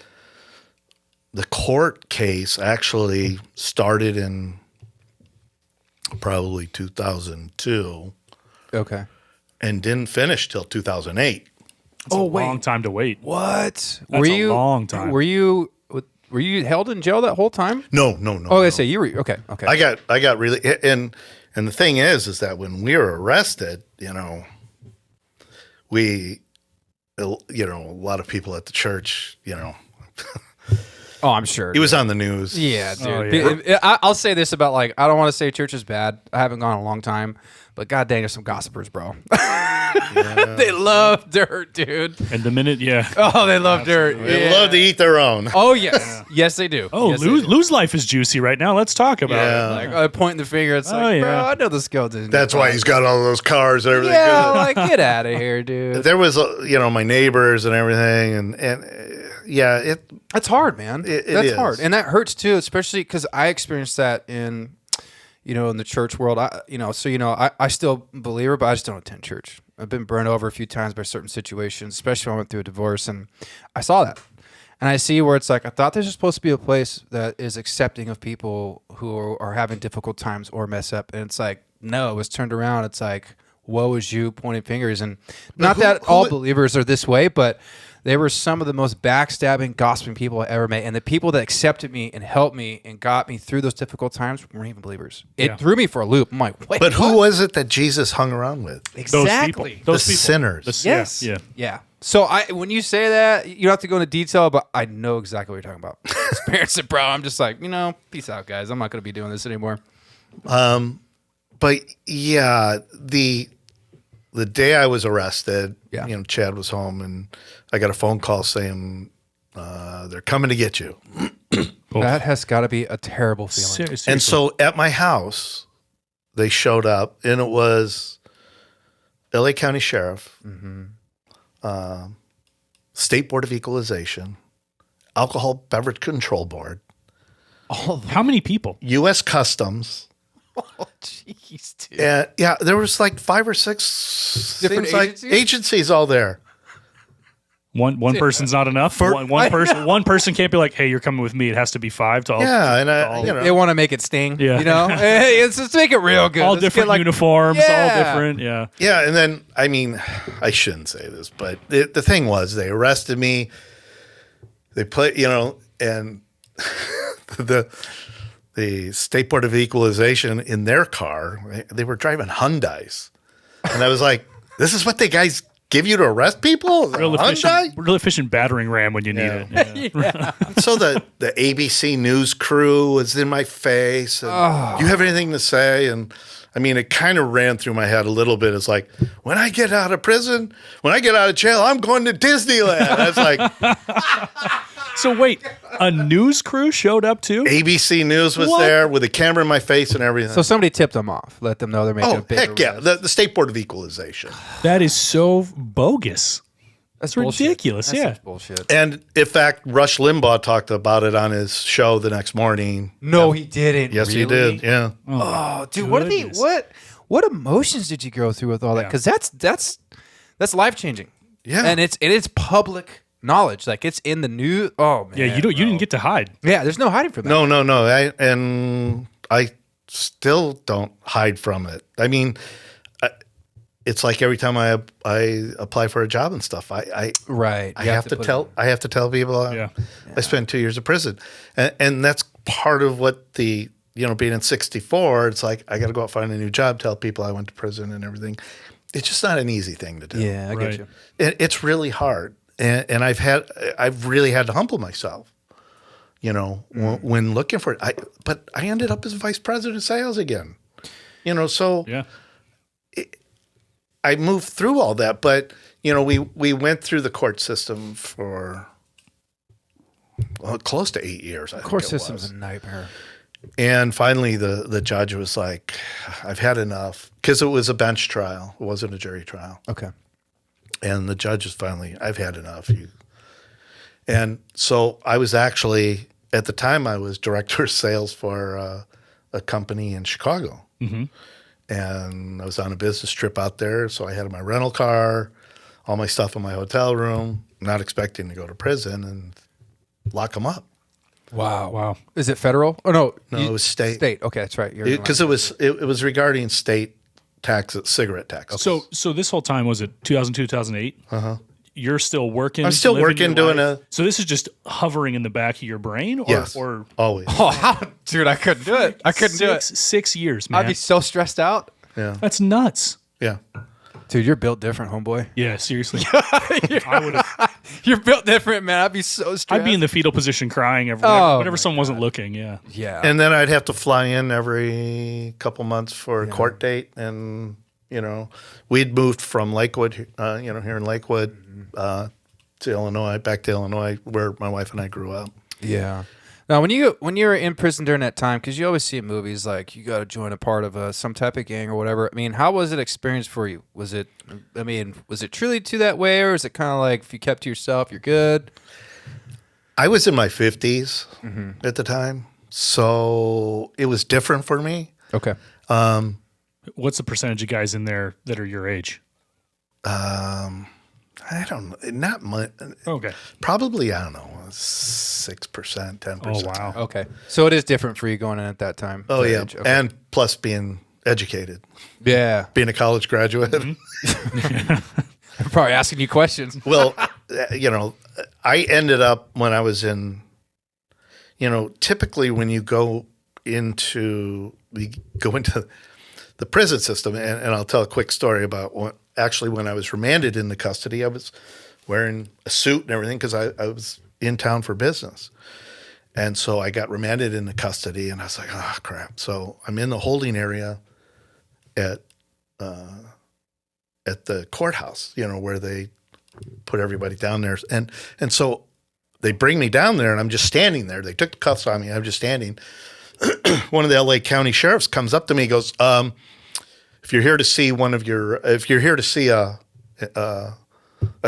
S2: court case actually started in probably 2002.
S1: Okay.
S2: And didn't finish till 2008.
S3: That's a long time to wait.
S1: What?
S3: That's a long time.
S1: Were you held in jail that whole time?
S2: No.
S1: Oh, I say you were okay.
S2: I got really and the thing is that when we were arrested, we a lot of people at the church,
S1: Oh, I'm sure.
S2: He was on the news.
S1: Yeah, dude.
S3: Oh, yeah.
S1: I'll say this about I don't want to say church is bad. I haven't gone in a long time, but god dang, there's some gossipers, bro. They love dirt, dude.
S3: And the minute,
S1: Oh, they love dirt.
S2: They love to eat their own.
S1: Oh, yes. Yes, they do.
S3: Oh,
S1: yes,
S3: Lou's life is juicy right now. Let's talk about it.
S1: I point the finger. It's bro, I know the skeleton.
S2: That's why he's got all those cars and everything.
S1: Yeah, get out of here, dude.
S2: There was, my neighbors and everything, and
S1: that's hard, man. That's
S2: is
S1: hard, and that hurts too, especially because I experienced that in the church world. I still a believer, but I just don't attend church. I've been burned over a few times by certain situations, especially when I went through a divorce, and I saw that. And I see where it's I thought this was supposed to be a place that is accepting of people who are having difficult times or mess up. And it's no, it was turned around. It's woe is you, pointing fingers. And not that all believers are this way, but they were some of the most backstabbing, gossiping people I ever met. And the people that accepted me and helped me and got me through those difficult times weren't even believers. It threw me for a loop. I'm wait,
S2: but who was it that Jesus hung around with?
S1: Exactly.
S3: Those
S2: the
S3: people.
S2: Sinners.
S1: Yes. Yeah. So when you say that, you don't have to go into detail, but I know exactly what you're talking about. Experience it, bro. I'm just peace out, guys. I'm not going to be doing this anymore.
S2: But yeah, the day I was arrested, Chad was home, and I got a phone call saying they're coming to get you.
S1: That has got to be a terrible feeling.
S3: Seriously.
S2: And so at my house, they showed up, and it was LA County Sheriff, State Board of Equalization, Alcohol Beverage Control Board.
S3: How many people?
S2: U.S. Customs.
S1: Oh, jeez, dude.
S2: There was 5 or 6
S1: different
S2: agencies all there.
S3: One person's not enough. One person can't be like, hey, you're coming with me. It has to be 5 to all.
S2: Yeah, and
S1: They want to make it sting.
S3: Yeah.
S1: You know, hey, let's make it real good.
S3: All
S1: Let's
S3: different
S1: get,
S3: uniforms,
S1: Yeah.
S3: all different. Yeah.
S2: Yeah, and then I mean, I shouldn't say this, but the thing was, they arrested me. They put, and the State Board of Equalization in their car, they were driving Hyundais, and I was like, "This is what they guys give you to arrest people?
S3: Real efficient battering ram when you need it. Yeah.
S2: So the ABC News crew was in my face. And, you have anything to say? And I mean, it kind of ran through my head a little bit. It's like, when I get out of prison, when I get out of jail, I'm going to Disneyland. I was like,
S3: So wait, a news crew showed up too?
S2: ABC News was there with a camera in my face and everything.
S1: So somebody tipped them off, let them know they're making a big
S2: heck yeah.
S1: arrest.
S2: The State Board of Equalization.
S3: That is so bogus.
S1: That's
S3: ridiculous,
S1: That's
S3: yeah.
S1: such bullshit.
S2: And in fact, Rush Limbaugh talked about it on his show the next morning.
S1: No, he didn't.
S2: Yes, he did. Yeah.
S1: Oh, dude,
S3: goodness.
S1: what emotions did you go through with all that? Because that's life changing.
S2: Yeah.
S1: And it's public knowledge. Like, it's in the news. Oh man.
S3: Yeah, you didn't get to hide.
S1: Yeah, there's no hiding from that.
S2: No. I still don't hide from it. I mean, it's like every time I apply for a job and stuff, I have to tell people I spent 2 years in prison, and that's part of what the being in 64. It's like I got to go out and find a new job, tell people I went to prison and everything. It's just not an easy thing to do.
S1: Yeah, I get you.
S2: It's really hard, and I've really had to humble myself. When looking for it, but I ended up as vice president of sales again. So
S3: Yeah.
S2: I moved through all that, but we went through the court system for close to 8 years.
S1: Court system's a nightmare.
S2: And finally, the judge was like, "I've had enough," because it was a bench trial; it wasn't a jury trial.
S1: Okay.
S2: And the judge is finally, "I've had enough." And so I was actually, at the time, I was director of sales for a company in Chicago.
S3: Mm-hmm.
S2: And I was on a business trip out there, so I had my rental car, all my stuff in my hotel room, not expecting to go to prison and lock them up.
S1: Wow. Is it federal? Oh no,
S2: it was state.
S1: State. Okay, that's right.
S2: Because it was regarding state taxes, cigarette taxes.
S3: So this whole time, was it 2002, 2008? Uh-huh. You're still working?
S2: I'm still working, doing
S3: So this is just hovering in the back of your brain? Or,
S2: yes,
S3: or
S2: always.
S1: Oh, dude, I couldn't do it. I couldn't do it.
S3: 6 years, man.
S1: I'd be so stressed out.
S2: Yeah.
S3: That's nuts.
S2: Yeah.
S1: Dude, you're built different, homeboy.
S3: Yeah, seriously.
S1: You're built different, man. I'd be so stressed.
S3: I'd be in the fetal position crying whenever someone wasn't looking, yeah.
S1: Yeah.
S2: And then I'd have to fly in every couple months for a court date. And, we'd moved from Lakewood, here in Lakewood, to Illinois, back to Illinois, where my wife and I grew up.
S1: Yeah. Now, when you were in prison during that time, because you always see in movies like you got to join a part of some type of gang or whatever. I mean, how was it experienced for you? Was it truly to that way, or is it kind of like if you kept to yourself, you're good?
S2: I was in my 50s at the time, so it was different for me.
S1: Okay.
S3: What's the percentage of guys in there that are your age?
S2: I don't know. Not much.
S3: Okay.
S2: Probably, I don't know, 6%, 10%.
S3: Oh, wow.
S1: Okay. So it is different for you going in at that time.
S2: Oh, yeah.
S1: Okay.
S2: And plus being educated,
S1: Yeah.
S2: being a college graduate.
S1: I'm probably asking you questions.
S2: Well, I ended up when I was in, typically when you go into the prison system, and I'll tell a quick story about when I was remanded into custody, I was wearing a suit and everything because I was in town for business. And so I got remanded into custody, and I was like, oh, crap. So I'm in the holding area at the courthouse, where they put everybody down there. And so they bring me down there, and I'm just standing there. They took the cuffs on me. I'm just standing. One of the LA County sheriffs comes up to me and goes, if you're here to see a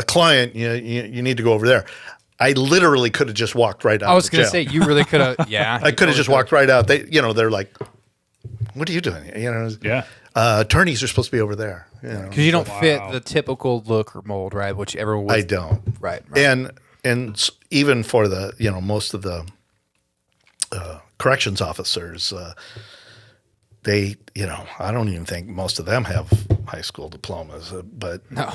S2: client, you need to go over there. I literally could have just walked right out.
S1: I was going to say, you really could have, yeah.
S2: I could have just walked right out. They're like, what are you doing?
S3: Yeah.
S2: Attorneys are supposed to be over there.
S1: Because you don't fit the typical look or mold, right? Which everyone would.
S2: I don't.
S1: Right.
S2: And even for the, most of the corrections officers, they, I don't even think most of them have high school diplomas, but
S1: No.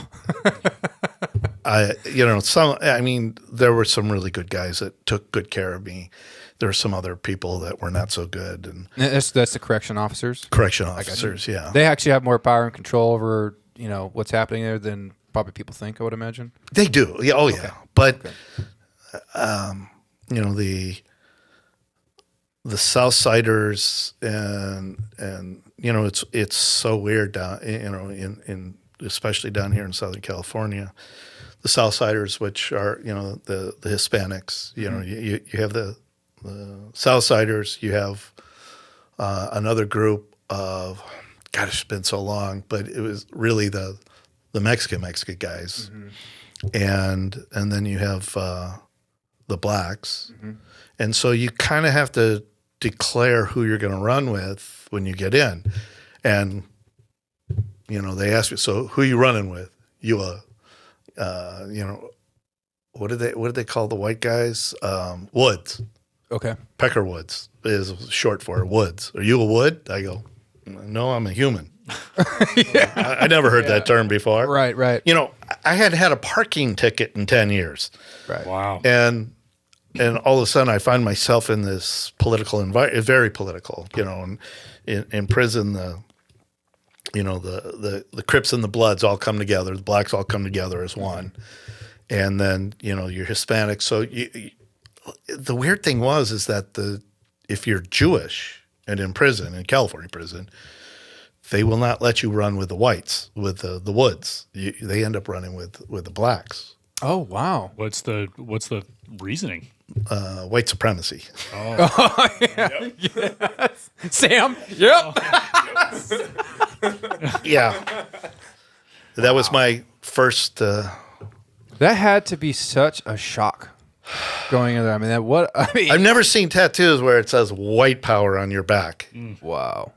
S2: there were some really good guys that took good care of me. There were some other people that were not so good, and
S1: That's the correction officers.
S2: correction officers, yeah,
S1: They actually have more power and control over what's happening there than probably people think. I would imagine.
S2: they do, yeah, yeah. But the Southsiders and it's so weird down in especially down here in Southern California, the Southsiders, which are the Hispanics, you have the Southsiders, you have another group of, God, it's been so long, but it was really the Mexican guys, and then you have the blacks, and so you kind of have to declare who you're going to run with when you get in, and they ask you, so who are you running with? What did they call the white guys? Woods.
S1: Okay.
S2: Pecker Woods is short for Woods. Are you a Wood? I go, no, I'm a human. I never heard that term before.
S1: Right.
S2: I had had a parking ticket in 10 years.
S1: Right.
S3: Wow.
S2: And all of a sudden I find myself in this political environment, very political, and in prison, the Crips and the Bloods all come together. The blacks all come together as one. And then, you're Hispanic. So the weird thing is that if you're Jewish and in prison, in California prison, they will not let you run with the whites, with the Woods. They end up running with the blacks.
S1: Oh wow.
S3: What's the reasoning?
S2: White supremacy.
S1: Oh yeah. Yes. Sam. Yep.
S2: Yeah. That was my first.
S1: That had to be such a shock going in there.
S2: I've never seen tattoos where it says white power on your back.
S1: Wow.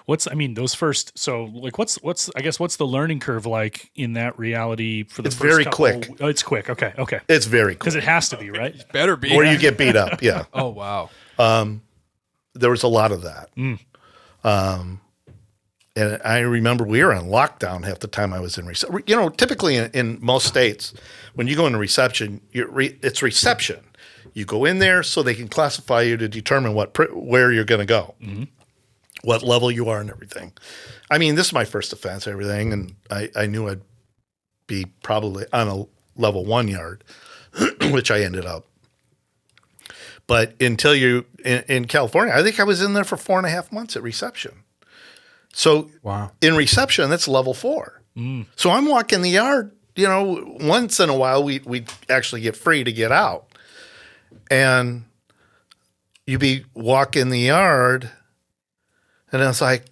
S3: Those first, so like what's the learning curve like in that reality for the
S2: It's
S3: first
S2: very
S3: couple?
S2: quick.
S3: Oh, it's quick. Okay.
S2: It's very quick.
S3: Because it has to be, right?
S1: Better be.
S2: Or you get beat up, yeah.
S1: Oh wow.
S2: There was a lot of that. And I remember we were on lockdown half the time I was in reception. Typically in most states, when you go into reception, it's reception. You go in there so they can classify you to determine where you're going to go, what level you are and everything. This is my first offense, everything, and I knew I'd be probably on a level 1 yard, which I ended up. But until in California, I think I was in there for 4.5 months at reception. So in reception, that's level 4. So I'm walking the yard, once in a while we actually get free to get out. And you be walking the yard, and it's like,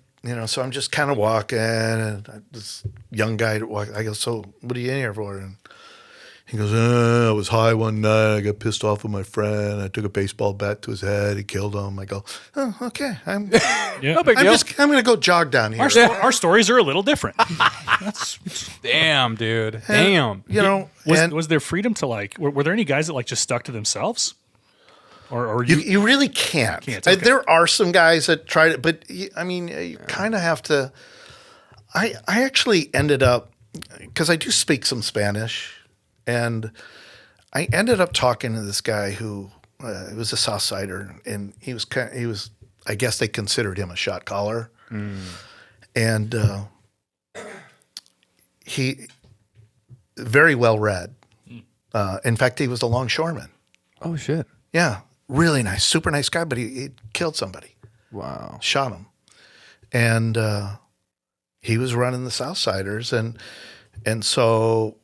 S2: so I'm just kind of walking, and this young guy, I go, so what are you in here for? And he goes, I was high one night. I got pissed off with my friend. I took a baseball bat to his head. He killed him. I go, oh, okay. No big deal. I'm going to go jog down here.
S3: Our stories are a little different.
S1: Damn, dude. Damn.
S3: Was there freedom to were there any guys that just stuck to themselves? Or
S2: you really can't.
S3: Okay.
S2: There are some guys that tried it, but you kind of have to. I actually ended up, because I do speak some Spanish. And I ended up talking to this guy who was a Southsider, and he was. I guess they considered him a shot caller, and he very well read. In fact, he was a longshoreman.
S1: Oh shit!
S2: Yeah, really nice, super nice guy, but he killed somebody.
S1: Wow!
S2: Shot him, and he was running the Southsiders, and so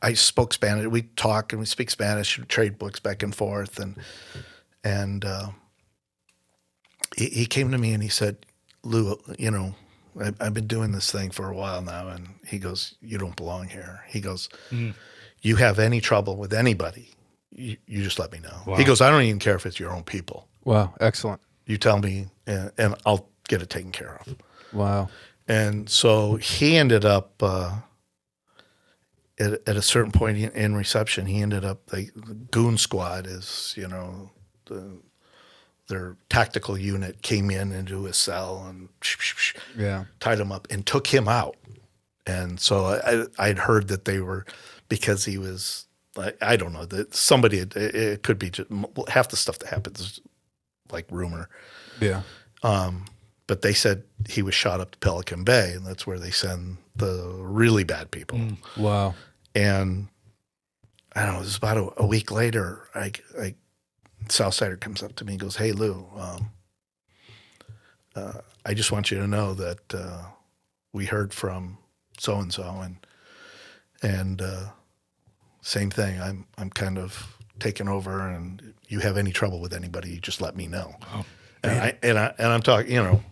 S2: I spoke Spanish. We talk and we speak Spanish, trade books back and forth, and he came to me and he said, Lew, I've been doing this thing for a while now, and he goes, you don't belong here. He goes, you have any trouble with anybody, you just let me know. Wow. He goes, I don't even care if it's your own people.
S1: Wow, excellent.
S2: You tell me, and I'll get it taken care of.
S1: Wow.
S2: And so he ended up at a certain point in reception, he ended up, the goon squad is, their tactical unit came in into his cell and tied him up and took him out. And so I'd heard that they were, because he was, I don't know, that somebody, it could be just half the stuff that happens is like rumor.
S1: Yeah.
S2: But they said he was shot up to Pelican Bay, and that's where they send the really bad people.
S1: Wow.
S2: And I don't know, it was about a week later, Southsider comes up to me and goes, "Hey, Lew, I just want you to know that we heard from so-and-so, and same thing, I'm kind of taking over, and you have any trouble with anybody, you just let me know." Oh, and I'm talking,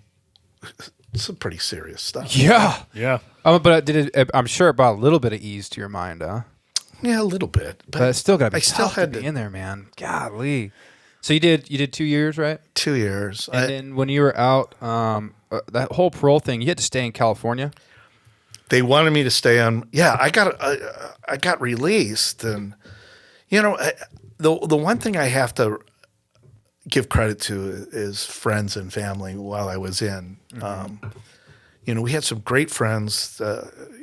S2: it's some pretty serious stuff.
S1: Yeah.
S3: Yeah.
S1: But I'm sure it brought a little bit of ease to your mind, huh?
S2: Yeah, a little bit.
S1: But it's still got to be
S2: still had
S1: to be in there, man. Golly. So you did 2 years, right?
S2: 2 years.
S1: And then when you were out, that whole parole thing, you had to stay in California?
S2: They wanted me to stay on. Yeah, I got released, and the one thing I have to give credit to is friends and family while I was in. We had some great friends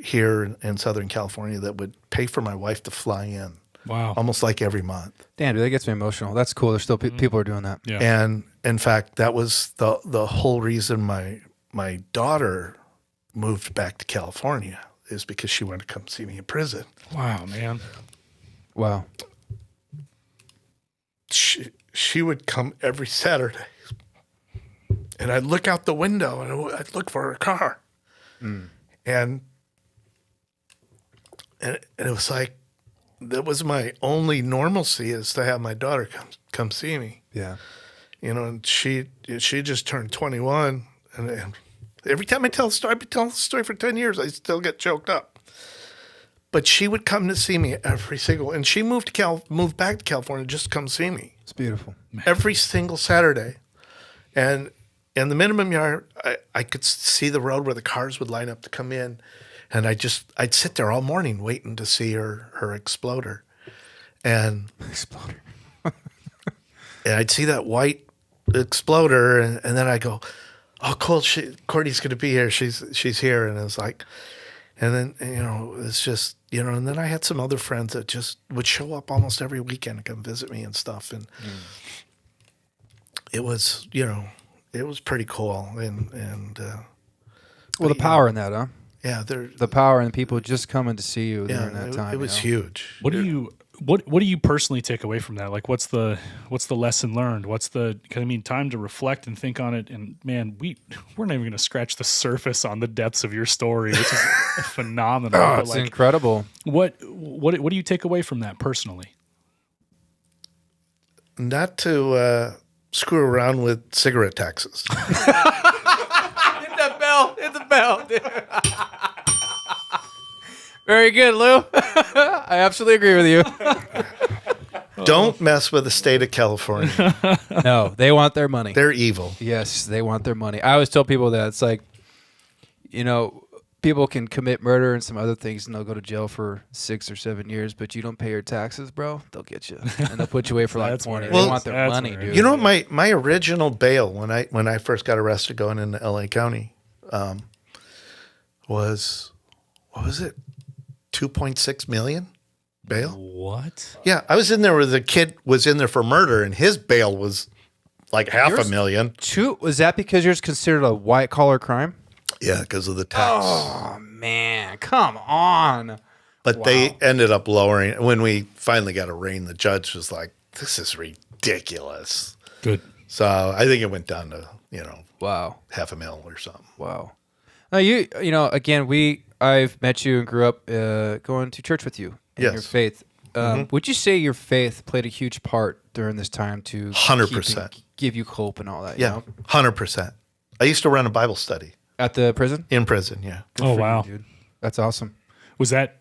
S2: here in Southern California that would pay for my wife to fly in.
S3: Wow.
S2: Almost like every month.
S1: Damn, dude, that gets me emotional. That's cool. There's still people are doing that.
S3: Yeah.
S2: And in fact, that was the whole reason my daughter moved back to California, is because she wanted to come see me in prison.
S3: Wow, man.
S1: Wow.
S2: She would come every Saturday, and I'd look out the window and I'd look for her car. And it was like, that was my only normalcy, is to have my daughter come see me.
S1: Yeah.
S2: And she just turned 21, and every time I tell the story, I've been telling the story for 10 years, I still get choked up. But she would come to see me every single, and she moved back to California just to come see me.
S1: It's beautiful.
S2: Every single Saturday. And in the minimum yard, I could see the road where the cars would line up to come in. And I'd sit there all morning waiting to see her exploder. And
S1: Exploder.
S2: and I'd see that white exploder, and then I go, "Oh, cool, Courtney's going to be here. She's here." And it was like, and then, it's just, and then I had some other friends that just would show up almost every weekend and come visit me and stuff. And it was, it was pretty cool. And
S1: Well, the power in that, huh?
S2: yeah,
S1: The power and people just coming to see you during that time.
S2: It was huge.
S3: What do you personally take away from that? Like, what's the lesson learned? Because time to reflect and think on it. And man, we're not even going to scratch the surface on the depths of your story, which is phenomenal.
S1: Oh, it's incredible.
S3: What do you take away from that personally?
S2: Not to screw around with cigarette taxes.
S1: Hit the bell, dude. Very good, Lew. I absolutely agree with you.
S2: Don't mess with the state of California.
S1: No, they want their money.
S2: They're evil.
S1: Yes, they want their money. I always tell people that it's like, people can commit murder and some other things, and they'll go to jail for 6 or 7 years, but you don't pay your taxes, bro, they'll get you. And they'll put you away for like 20. They want their money, dude.
S2: My original bail when I first got arrested going into LA County was, what was it? 2.6 million bail.
S3: What?
S2: Yeah, I was in there where the kid was in there for murder, and his bail was like $500,000.
S1: Was that because yours considered a white collar crime?
S2: Yeah, because of the tax.
S1: Oh man, come on!
S2: But they ended up lowering when we finally got a rain. The judge was like, "This is ridiculous."
S3: Good.
S2: So I think it went down to
S1: Wow,
S2: $500,000 or something.
S1: wow. Now again, I've met you and grew up going to church with you in your faith. Would you say your faith played a huge part during this time to
S2: 100%
S1: give you hope and all that?
S2: Yeah, 100%. I used to run a Bible study
S1: At the prison?
S2: in prison. Yeah.
S3: Oh, wow.
S1: Dude. That's awesome.
S3: Was that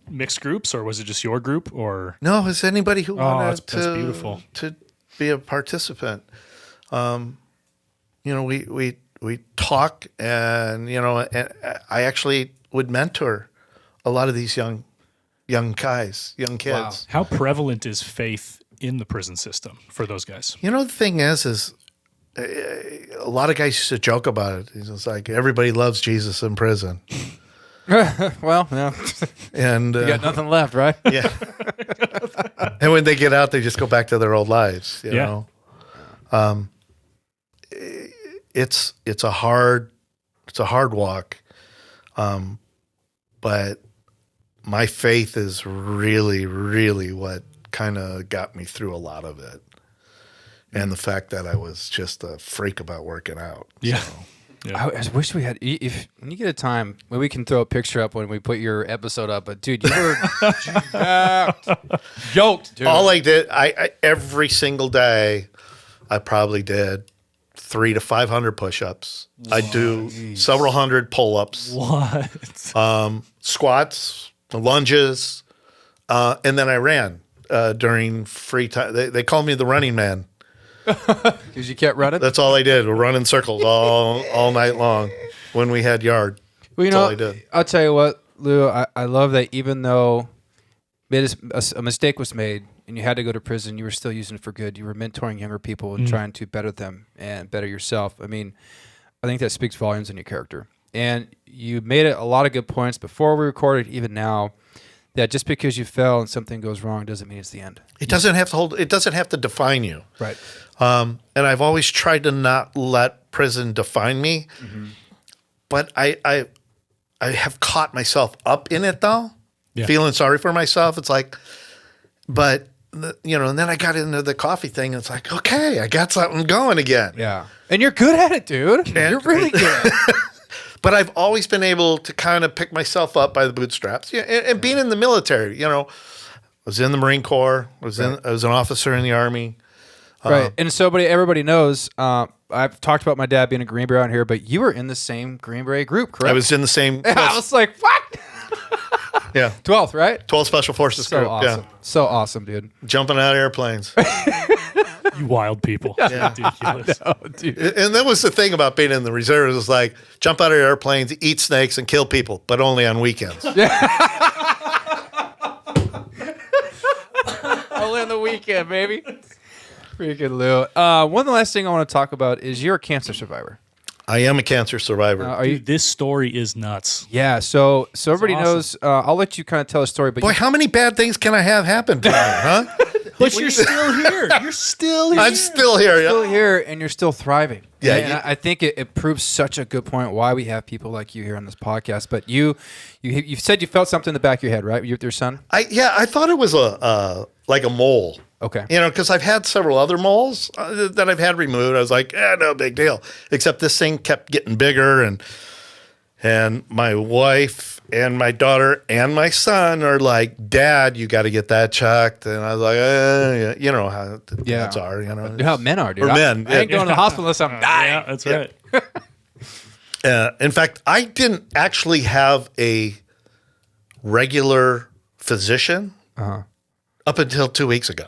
S3: mixed groups, or was it just your group? Or
S2: No, it was anybody who wanted
S3: that's beautiful.
S2: to be a participant. We talk, and and I actually would mentor a lot of these young kids.
S1: Wow.
S3: How prevalent is faith in the prison system for those guys?
S2: The thing is a lot of guys used to joke about it. It's just like everybody loves Jesus in prison,
S1: Well, yeah.
S2: and
S1: You got nothing left, right?
S2: yeah. And when they get out, they just go back to their old lives. You know, it's a hard walk, but my faith is really, really what kind of got me through a lot of it, and the fact that I was just a freak about working out.
S3: Yeah.
S2: So.
S1: I wish we had. If when you get a time, maybe we can throw a picture up when we put your episode up. But dude, you were yoked, dude.
S2: All I did, I every single day, I probably did 300 to 500 push-ups. I do several hundred pull-ups.
S3: What?
S2: Squats, lunges, and then I ran during free time. They called me the running man.
S1: Because you kept running.
S2: That's all I did. We're running circles all night long when we had yard.
S1: Well,
S2: That's all I did.
S1: I'll tell you what, Lou. I love that even though a mistake was made and you had to go to prison, you were still using it for good. You were mentoring younger people and trying to better them and better yourself. I mean, I think that speaks volumes in your character. And you made a lot of good points before we recorded, even now, that just because you fell and something goes wrong doesn't mean it's the end.
S2: It doesn't have to It doesn't have to define you.
S1: Right.
S2: And I've always tried to not let prison define me, but I have caught myself up in it though, feeling sorry for myself. It's like, but and then I got into the coffee thing, and it's like, okay, I got something going again.
S1: Yeah. And you're good at it, dude. You're really good.
S2: But I've always been able to kind of pick myself up by the bootstraps. Yeah, and being in the military, I was in the Marine Corps. I was an officer in the Army.
S1: Right. And so everybody knows, I've talked about my dad being a Green Beret on here, but you were in the same Green Beret group, correct?
S2: I was in the same.
S1: I was like, what?
S2: Yeah.
S1: 12th, right?
S2: 12 Special Forces
S1: So
S2: group.
S1: awesome.
S2: Yeah.
S1: So awesome, dude.
S2: Jumping out of airplanes.
S3: You wild people. That's ridiculous.
S1: Oh, dude.
S2: And that was the thing about being in the reserves, is like jump out of airplanes, eat snakes, and kill people, but only on weekends.
S1: Only on the weekend, baby. Freaking Lou. One last thing I want to talk about is you're a cancer survivor.
S2: I am a cancer survivor.
S1: Are you?
S3: Dude, this story is nuts.
S1: Yeah. So everybody
S3: awesome.
S1: knows. I'll let you kind of tell a story. But
S2: Boy, how many bad things can I have happen to me, huh?
S3: But you're still here. You're still here.
S2: I'm still here.
S1: you're still here and you're still thriving.
S2: Yeah,
S1: And I think it proves such a good point why we have people like you here on this podcast. But you said you felt something in the back of your head, right? You with your son?
S2: I thought it was like a mole.
S1: Okay.
S2: Because I've had several other moles that I've had removed. I was like, no big deal. Except this thing kept getting bigger, and my wife and my daughter and my son are like, Dad, you got to get that checked. And I was like, yeah. You know how dads are.
S1: You know how men are, dude.
S2: Or men.
S1: I ain't going to the hospital unless I'm dying.
S3: Yeah, that's right.
S2: In fact, I didn't actually have a regular physician up until 2 weeks ago.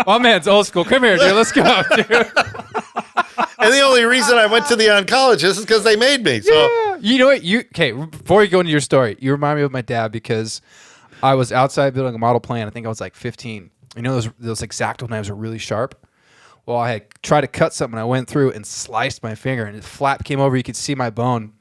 S1: Oh, man, it's old school. Come here, dude. Let's go, dude.
S2: And the only reason I went to the oncologist is because they made me. So
S1: Yeah. You know what? Before you go into your story, you remind me of my dad because I was outside building a model plane. I think I was like 15. You know those X-Acto knives are really sharp? Well, I had tried to cut something. I went through and sliced my finger, and the flap came over. You could see my bone.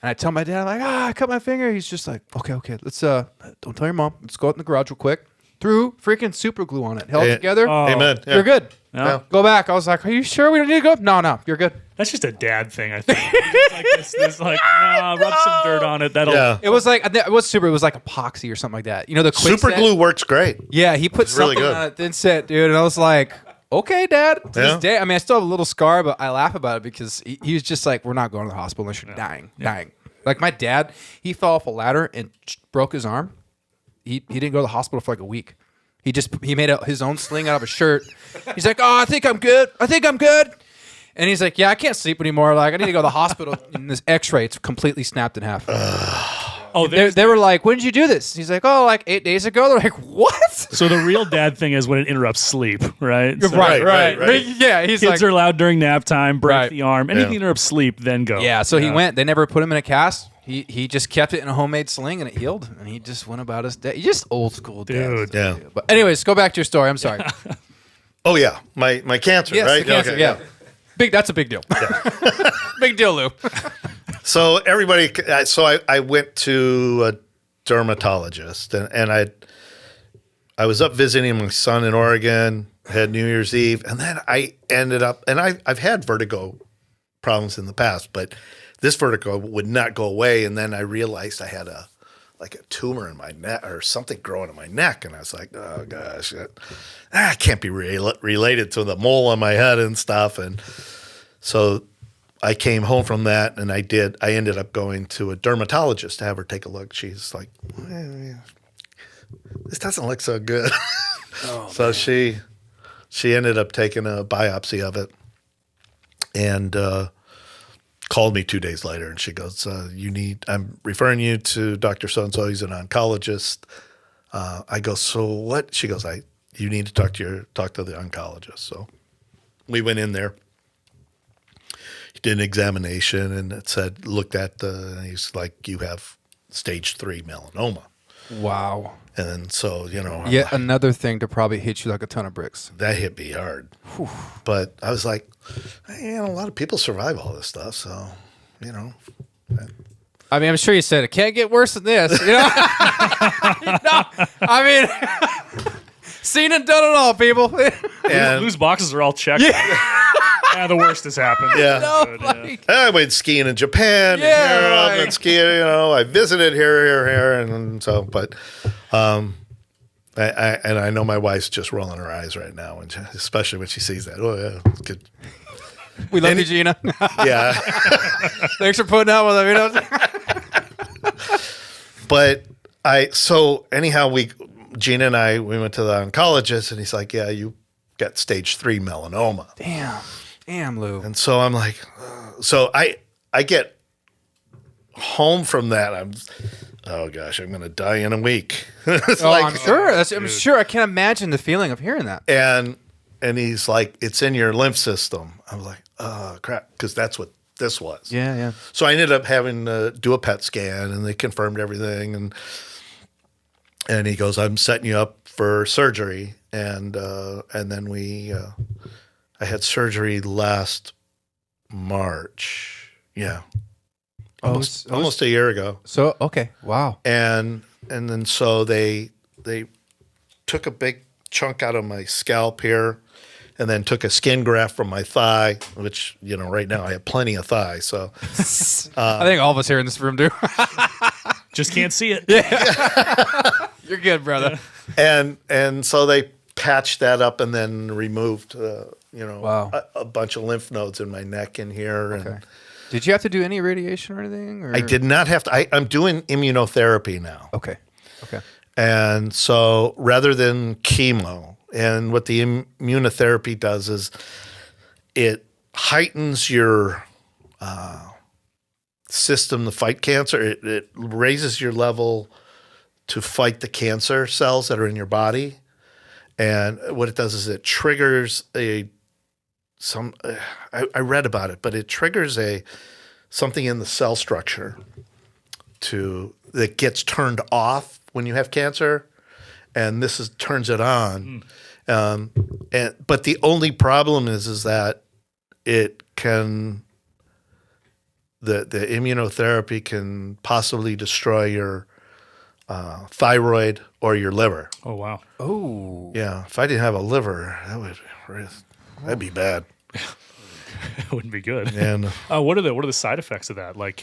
S1: And I tell my dad, I'm like, I cut my finger. He's just like, okay, let's, don't tell your mom. Let's go out in the garage real quick. Threw freaking super glue on it. Held it together.
S2: Amen. Yeah.
S1: You're good.
S3: Yeah.
S1: Go back. I was like, are you sure we don't need to go? No, you're good.
S3: That's just a dad thing, I think. It's like, rub some dirt on it. That'll.
S2: Yeah.
S1: It was like, it was like epoxy or something like that. You know, the quick
S2: super glue works great.
S1: Yeah, he put
S2: really
S1: something
S2: good.
S1: on it, then said, dude, and I was like, okay, Dad. To
S2: Yeah.
S1: this day, I mean, I still have a little scar, but I laugh about it because he was just like, we're not going to the hospital unless you're dying. Like my dad, he fell off a ladder and broke his arm. He didn't go to the hospital for like a week. He made his own sling out of a shirt. He's like, I think I'm good. And he's like, yeah, I can't sleep anymore. Like, I need to go to the hospital. And this X-ray, it's completely snapped in half.
S3: Oh,
S1: they were like, when did you do this? He's like, oh, like 8 days ago. They're like, what?
S3: So the real dad thing is when it interrupts sleep, right? So
S1: Right. Yeah, he's
S3: kids
S1: like,
S3: are allowed during nap time, break
S1: Right.
S3: the arm. Anything that interrupts sleep, then go.
S1: yeah. So he went. They never put him in a cast. He just kept it in a homemade sling and it healed. And he just went about his day. He's just old school dad.
S3: Dude.
S2: Yeah.
S1: But anyways, go back to your story. I'm sorry.
S2: Oh yeah, my cancer,
S1: Yes,
S2: right?
S1: the cancer.
S2: Okay,
S1: yeah. Big. That's a big deal. Big deal, Lou.
S2: So everybody, I went to a dermatologist, and I was up visiting my son in Oregon, had New Year's Eve, and then I ended up, and I've had vertigo problems in the past, but this vertigo would not go away, and then I realized I had a tumor in my neck or something growing in my neck, and I was like, oh gosh, it can't be related to the mole on my head and stuff, and so I came home from that, and I ended up going to a dermatologist to have her take a look. She's like, this doesn't look so good. So she ended up taking a biopsy of it and called me 2 days later, and she goes, I'm referring you to Dr. So-and-so. He's an oncologist. I go, so what? She goes, you need to talk to the oncologist. So we went in there. He did an examination, and it said, he's like, you have stage 3 melanoma.
S1: Wow.
S2: And then so,
S1: Yet another thing to probably hit you like a ton of bricks.
S2: that hit me hard. Whew. But I was like, a lot of people survive all this stuff. So,
S1: I mean, I'm sure you said it can't get worse than this. I mean, seen and done it all, people.
S2: and
S3: Lou's boxes are all checked. Yeah, the worst has happened.
S2: Yeah.
S1: No,
S3: Good,
S1: like,
S2: I went skiing in Japan.
S1: Yeah,
S2: and Europe
S1: right.
S2: and skiing, I visited here. And so, but, I know my wife's just rolling her eyes right now, and especially when she sees that. Oh yeah, it's good.
S1: we love you, Gina.
S2: Yeah.
S1: Thanks for putting out with them.
S2: But anyhow, Gina and I went to the oncologist, and he's like, yeah, you got stage 3 melanoma.
S1: Damn, Lou.
S2: And so I'm like, so I get home from that. Oh gosh, I'm going to die in a week. It's
S1: I'm sure. I'm sure. I can't imagine the feeling of hearing that.
S2: and he's like, it's in your lymph system. I was like, oh crap, because that's what this was.
S1: Yeah.
S2: So I ended up having to do a PET scan, and they confirmed everything. And he goes, I'm setting you up for surgery. And then I had surgery last March. Yeah. Almost a year ago.
S1: So, okay. Wow.
S2: And then so they took a big chunk out of my scalp here, and then took a skin graft from my thigh, which, right now I have plenty of thigh. So
S1: I think all of us here in this room do.
S3: Just can't see it.
S1: You're good, brother.
S2: and so they patched that up and then removed,
S1: Wow.
S2: a bunch of lymph nodes in my neck and here.
S1: Okay.
S2: And
S1: Did you have to do any radiation or anything? Or?
S2: I did not have to. I'm doing immunotherapy now.
S1: Okay.
S2: And so rather than chemo, and what the immunotherapy does is it heightens your system to fight cancer. It raises your level to fight the cancer cells that are in your body. And what it does is it triggers I read about it, but it triggers something in the cell structure that gets turned off when you have cancer, and turns it on. But the only problem is that it can the immunotherapy can possibly destroy your thyroid or your liver.
S3: Oh, wow.
S1: Oh.
S2: Yeah, if I didn't have a liver, that'd be bad.
S3: It wouldn't be good.
S2: And
S3: What are the side effects of that? Like,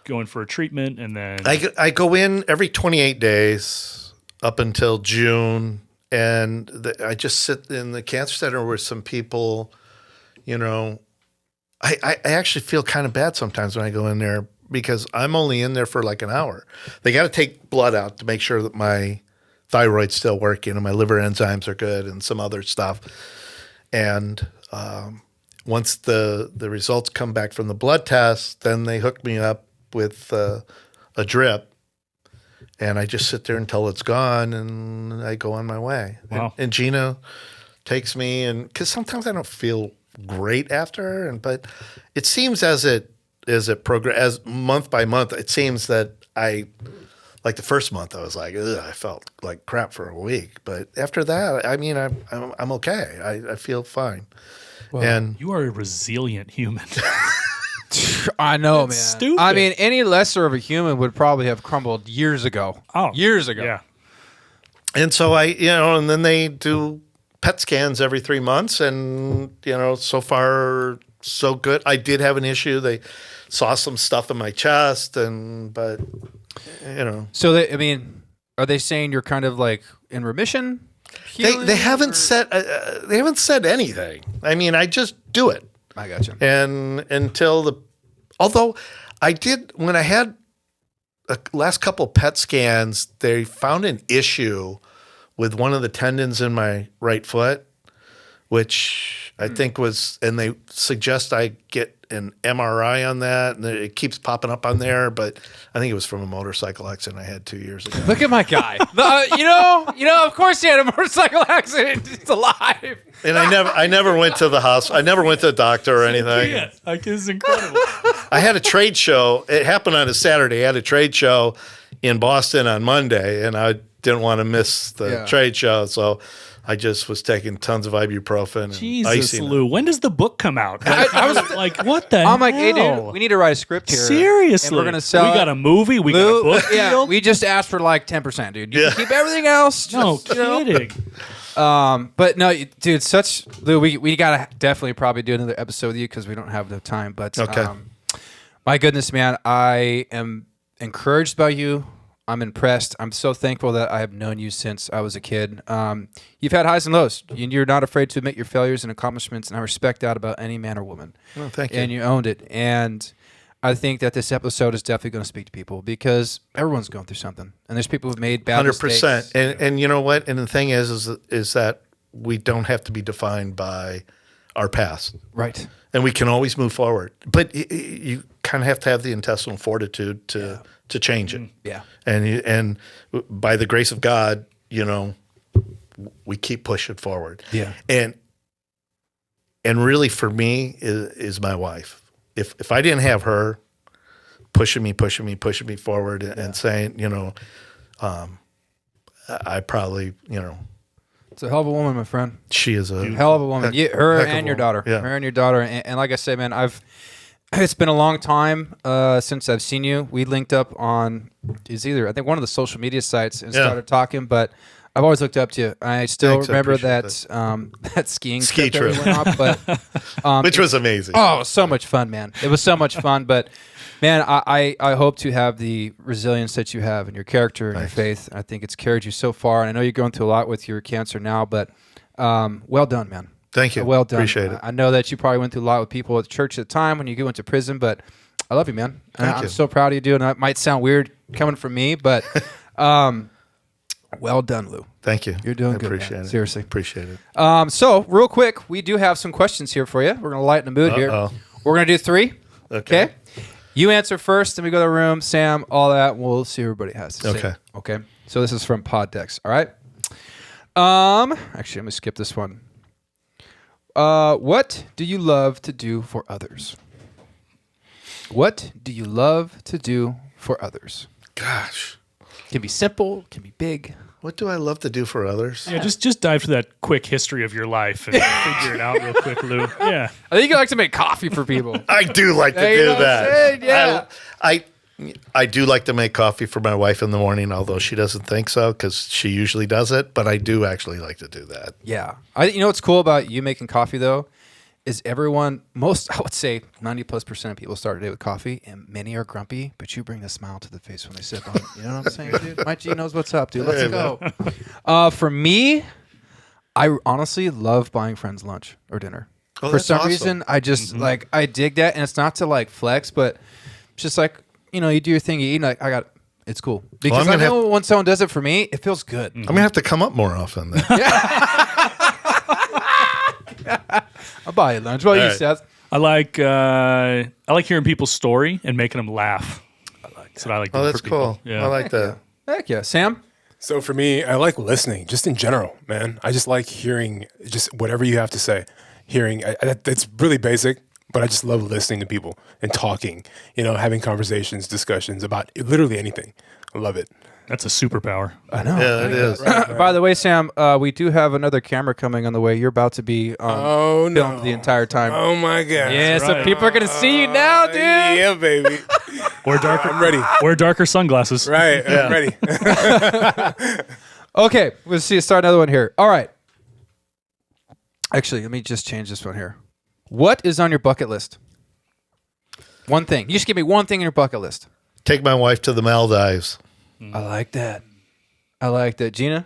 S3: going for a treatment and then
S2: I go in every 28 days up until June, and I just sit in the cancer center with some people. I actually feel kind of bad sometimes when I go in there, because I'm only in there for like an hour. They got to take blood out to make sure that my thyroid's still working and my liver enzymes are good and some other stuff. And once the results come back from the blood test, then they hook me up with a drip, and I just sit there until it's gone, and I go on my way.
S3: Wow.
S2: And Gina takes me, and because sometimes I don't feel great after, but it seems as it as month by month, it seems that like the first month I was like, ugh, I felt like crap for a week, but after that, I mean, I'm okay. I feel fine.
S3: Well, and you are a resilient human.
S1: I know, man.
S3: Stupid.
S1: I mean, any lesser of a human would probably have crumbled years ago.
S3: Oh,
S1: years ago.
S3: Yeah.
S2: And so and then they do PET scans every 3 months, and so far so good. I did have an issue. They saw some stuff in my chest, but.
S1: So are they saying you're kind of like in remission?
S2: They haven't said anything. I mean, I just do it.
S1: I gotcha.
S2: And although I did when I had the last couple PET scans, they found an issue with one of the tendons in my right foot, which I think was, and they suggest I get an MRI on that, and it keeps popping up on there, but I think it was from a motorcycle accident I had 2 years ago.
S1: Look at my guy. Of course he had a motorcycle accident. He's alive.
S2: And I never went to the hospital. I never went to the doctor or anything.
S3: Yeah, like it's incredible.
S2: I had a trade show. It happened on a Saturday. I had a trade show in Boston on Monday, and I didn't want to miss the trade show, so I just was taking tons of ibuprofen and
S3: Jesus,
S2: icing.
S3: Lou, when does the book come out? I was like, what the hell?
S1: I'm like, hey, dude, we need to write a script here.
S3: Seriously.
S1: And we're going to sell
S3: We got a movie. We got a book deal.
S1: We just asked for like 10%, dude. You can keep everything else.
S3: No kidding.
S1: But no, dude, Lou, we got to definitely probably do another episode with you because we don't have the time. But my goodness, man, I am encouraged by you. I'm impressed. I'm so thankful that I have known you since I was a kid. You've had highs and lows. You're not afraid to admit your failures and accomplishments, and I respect that about any man or woman.
S2: Well, thank you.
S1: And you owned it. And I think that this episode is definitely going to speak to people because everyone's going through something, and there's people who've made bad
S2: 100%.
S1: mistakes.
S2: And you know what? And the thing is that we don't have to be defined by our past.
S1: Right.
S2: And we can always move forward. But you kind of have to have the intestinal fortitude to change it.
S1: Yeah.
S2: And by the grace of God, we keep pushing forward.
S1: Yeah.
S2: And really for me is my wife. If I didn't have her pushing me forward and saying, I probably,
S1: It's a hell of a woman, my friend.
S2: she is a
S1: Hell of a woman. Her
S2: heck of
S1: and
S2: a
S1: your
S2: woman.
S1: daughter.
S2: Yeah.
S1: Her and your daughter. And like I said, man, it's been a long time since I've seen you. We linked up on I think one of the social media sites and started talking, but I've always looked up to you. I still remember that skiing
S2: Ski
S1: trip that we went on, but
S2: which was amazing.
S1: Oh, it was so much fun, man. It was so much fun, but man, I hope to have the resilience that you have in your character and your faith. I think it's carried you so far, and I know you're going through a lot with your cancer now, but well done, man.
S2: Thank you.
S1: Well done.
S2: Appreciate it.
S1: I know that you probably went through a lot with people at church at the time when you went to prison, but I love you, man.
S2: Thank you.
S1: I'm so proud of you, dude. And that might sound weird coming from me, but well done, Lou.
S2: Thank you.
S1: You're doing good,
S2: appreciate
S1: man.
S2: it.
S1: Seriously.
S2: Appreciate it.
S1: So real quick, we do have some questions here for you. We're going to lighten the mood here. We're going to do 3. Okay. You answer first, then we go to the room, Sam, all that. And we'll see what everybody has to say. Okay. So this is from Poddex. All right. Actually, I'm going to skip this one. What do you love to do for others? What do you love to do for others?
S2: Gosh.
S1: Can be simple, can be big.
S2: What do I love to do for others?
S3: Yeah, just dive through that quick history of your life and figure it out real quick, Lou. Yeah.
S1: I think you like to make coffee for people.
S2: I do like to
S1: you
S2: do
S1: know what I'm
S2: that.
S1: saying? Yeah.
S2: I do like to make coffee for my wife in the morning, although she doesn't think so because she usually does it. But I do actually like to do that.
S1: Yeah. You know what's cool about you making coffee, though, is I would say 90+% of people start a day with coffee, and many are grumpy, but you bring a smile to the face when they sip on it. You know what I'm saying, dude? My G knows what's up, dude. Let's go. For me, I honestly love buying friends lunch or dinner. For some reason, I just I dig that, and it's not to flex, but it's just you do your thing, you eat, and it's cool. Because I know when someone does it for me, it feels good.
S2: I'm gonna have to come up more often then.
S1: I'll buy you lunch. What do you, Seth?
S3: I like hearing people's story and making them laugh. That's what I like.
S2: Oh,
S3: doing
S2: that's
S3: for people.
S2: cool.
S3: Yeah.
S2: I like that.
S1: Heck yeah. Sam?
S4: So for me, I like listening just in general, man. I just like hearing just whatever you have to say. It's really basic, but I just love listening to people and talking, having conversations, discussions about literally anything. I love it.
S3: That's a superpower.
S1: I know.
S2: Yeah, it is.
S1: Right. By the way, Sam, we do have another camera coming on the way. You're about to be filmed the entire time.
S4: Oh my God.
S1: Yeah, so people are going to see you now, dude.
S4: Yeah, baby.
S3: I'm ready. Wear darker sunglasses.
S4: Right. I'm ready.
S1: Okay, let's start another one here. All right. Actually, let me just change this one here. What is on your bucket list? One thing. You just give me one thing on your bucket list.
S2: Take my wife to the Maldives.
S1: I like that. Gina,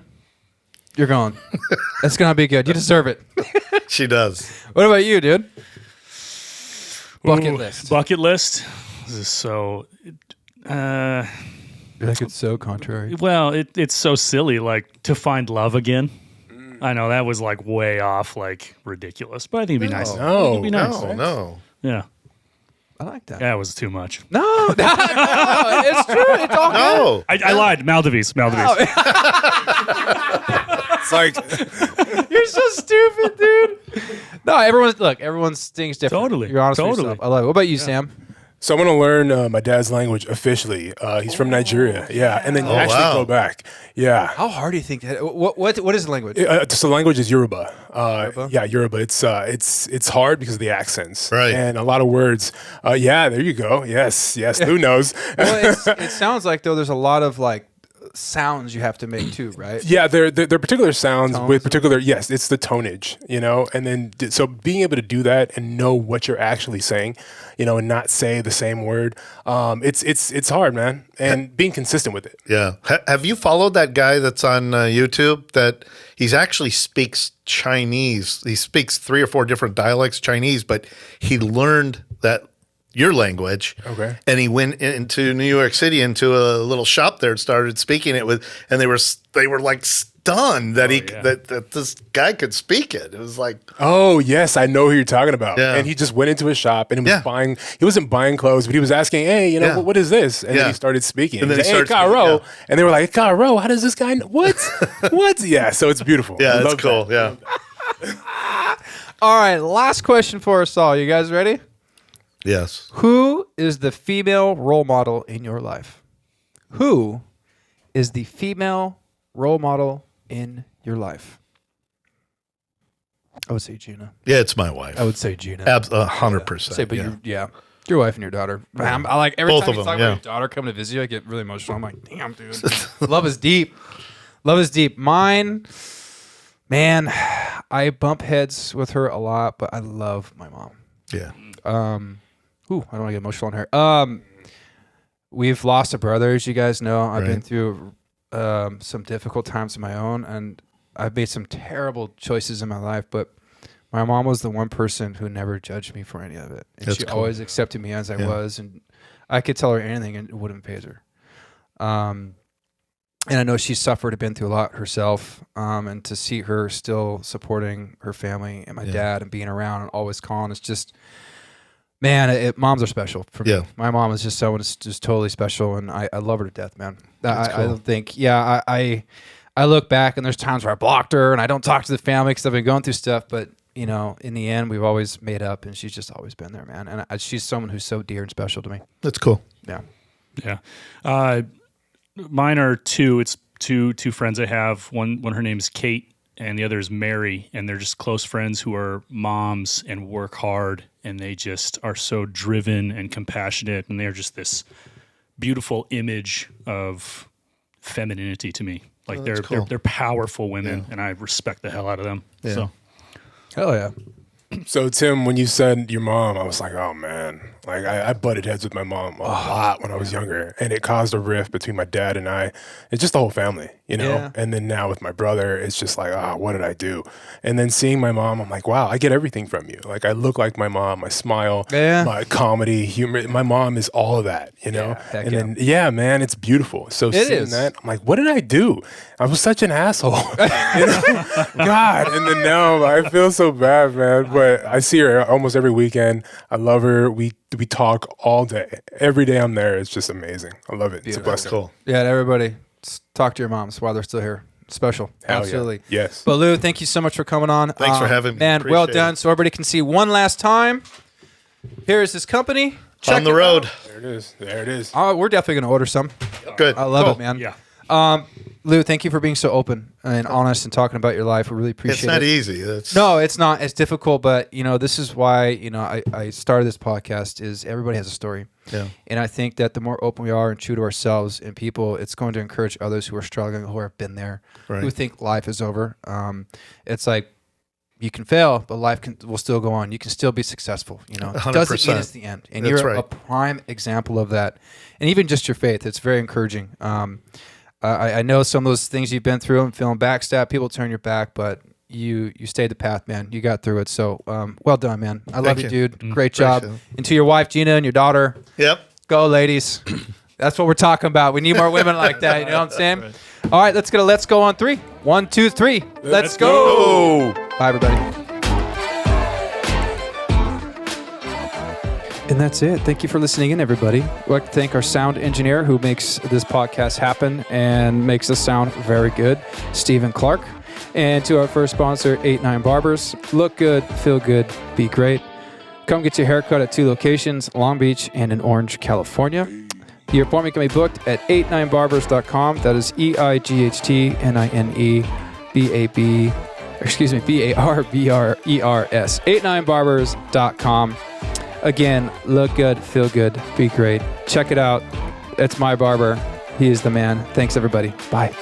S1: you're going. That's going to be good. You deserve it.
S2: She does.
S1: What about you, dude? Bucket list.
S3: Bucket list. This is so...
S1: Like it's so contrary.
S3: Well, it's so silly, like to find love again. I know that was like way off, like ridiculous, but I think it'd be nice.
S4: No,
S3: it'd be nice.
S2: No.
S3: Yeah.
S1: I like that.
S3: That was too much.
S1: No, it's true. It's all good.
S2: No.
S3: I lied. Maldives.
S4: It's like,
S1: You're so stupid, dude. No, everyone's thing's different.
S3: Totally.
S1: You're honest with
S3: Totally.
S1: yourself. I love it. What about you, Sam?
S4: so I'm going to learn my dad's language officially. He's from Nigeria. Yeah. And then actually go back. Yeah.
S1: How hard do you think that? What is the language?
S4: So the language is Yoruba. Yeah, Yoruba. It's hard because of the accents.
S2: Right.
S4: And a lot of words. Yeah, there you go. Yes. Who knows?
S1: Well, it sounds like though there's a lot of like sounds you have to make too, right?
S4: Yeah, they're particular sounds
S1: Tones.
S4: with particular. Yes, it's the tonnage, and then so being able to do that and know what you're actually saying, and not say the same word. It's hard, man, and being consistent with it.
S2: Yeah. Have you followed that guy that's on YouTube that he's actually speaks Chinese? He speaks 3 or 4 different dialects Chinese, but he learned your language.
S4: Okay.
S2: And he went into New York City into a little shop there and started speaking it with, and they were like stunned that that this guy could speak it. It was like,
S4: Oh yes, I know who you're talking about.
S2: Yeah.
S4: And he just went into a shop and he was
S2: Yeah.
S4: buying. He wasn't buying clothes, but he was asking, "Hey,
S2: Yeah.
S4: what is this?" And
S2: Yeah.
S4: then he started speaking.
S2: And then
S4: He's
S2: he
S4: like,
S2: started
S4: "Hey, Caro,"
S2: speaking,
S4: and they were like, "Caro, how does this guy know? What? What?" Yeah. So it's beautiful.
S2: yeah,
S4: I
S2: that's
S4: love
S2: cool.
S4: that.
S2: Yeah.
S1: All right, last question for us all. You guys ready?
S2: Yes.
S1: Who is the female role model in your life? Who is the female role model in your life? I would say Gina.
S2: Yeah, it's my wife.
S1: I would say Gina.
S2: 100%.
S1: Say, but
S2: yeah.
S1: your wife and your daughter. I like every
S2: Both
S1: time
S2: of
S1: you
S2: them,
S1: talk
S2: yeah.
S1: about your daughter coming to visit you, I get really emotional. I'm like, damn, dude. Love is deep. Love is deep. Mine, man, I bump heads with her a lot, but I love my mom.
S2: Yeah.
S1: I don't want to get emotional on her. We've lost a brother, as you guys know. I've been
S2: Right.
S1: through some difficult times of my own, and I've made some terrible choices in my life, but my mom was the one person who never judged me for any of it. And
S2: That's
S1: she
S2: cool.
S1: always accepted me as I
S2: Yeah.
S1: was, and I could tell her anything and it wouldn't faze her. And I know she suffered, been through a lot herself, and to see her still supporting her family and my dad and being around and always calling, it's just... Man, moms are special for me.
S2: Yeah.
S1: My mom is just someone who's just totally special, and I love her to death, man. I
S2: cool.
S1: don't think, I look back and there's times where I blocked her and I don't talk to the family because I've been going through stuff, but in the end, we've always made up, and she's just always been there, man. And she's someone who's so dear and special to me.
S2: That's cool.
S1: Yeah.
S3: Yeah. Mine are 2. It's two friends I have. One her name's Kate, and the other is Mary, and they're just close friends who are moms and work hard, and they just are so driven and compassionate, and they're just this beautiful image of femininity to me. Like
S2: that's cool.
S3: they're powerful women, and I respect the hell out of them.
S2: Yeah.
S3: So
S1: Hell yeah.
S4: So Tim, when you said your mom, I was like, oh man, like I butted heads with my mom a lot when I was younger, and it caused a rift between my dad and I. It's just the whole family,
S1: Yeah.
S4: And then now with my brother, it's just like, what did I do? And then seeing my mom, I'm like, wow, I get everything from you. Like I look like my mom, my smile, my comedy, humor. My mom is all of that,
S1: heck
S4: and then man, it's beautiful. So seeing
S1: is.
S4: that, I'm like, what did I do? I was such an asshole, God. And then now I feel so bad, man. But I see her almost every weekend. I love her. We talk all day. Every day I'm there. It's just amazing. I love it. It's a
S2: That's
S4: blessing.
S2: cool.
S1: Yeah, everybody, talk to your moms while they're still here. Special.
S4: Hell
S1: Absolutely.
S4: Yeah. Yes.
S1: But Lew, thank you so much for coming on.
S2: Thanks for having me.
S1: Man, well
S2: Appreciate
S1: done.
S2: it.
S1: So everybody can see one last time. Here is his company. Check
S2: On the
S1: it
S2: road.
S1: out.
S4: There it is. There it is.
S1: Oh, we're definitely going to order some.
S2: Good.
S1: I love
S2: Cool.
S1: it, man.
S3: Yeah.
S1: Lew, thank you for being so open and honest and talking about your life. We really appreciate it.
S2: It's not easy.
S1: No, it's not. It's difficult, but this is why I started this podcast. Is everybody has a story,
S2: Yeah.
S1: and I think that the more open we are and true to ourselves and people, it's going to encourage others who are struggling, who have been there,
S2: Right.
S1: who think life is over. It's like you can fail, but life will still go on. You can still be successful. It doesn't mean it's the end, and
S2: That's
S1: you're a
S2: right.
S1: prime example of that. And even just your faith, it's very encouraging. I know some of those things you've been through and feeling backstab, people turn your back, but you stayed the path, man. You got through it. So well done, man. I love you, dude. Great job.
S2: Appreciate it.
S1: And to your wife, Gina, and your daughter,
S2: Yep.
S1: go, ladies. That's what we're talking about. We need more women like that. You know what I'm saying? All right, let's go on 3. 1, 2, 3. Let's go.
S2: Oh.
S1: Bye, everybody. And that's it. Thank you for listening in, everybody. I'd like to thank our sound engineer who makes this podcast happen and makes us sound very good, Stephen Clark. And to our first sponsor, 89 Barbers. Look good, feel good, be great. Come get your haircut at 2 locations, Long Beach and in Orange, California. Your appointment can be booked at 89barbers.com. That is EIGHTNINEBAB. BARBRERS. 89barbers.com. Again, look good, feel good, be great. Check it out. It's my barber. He is the man. Thanks, everybody. Bye.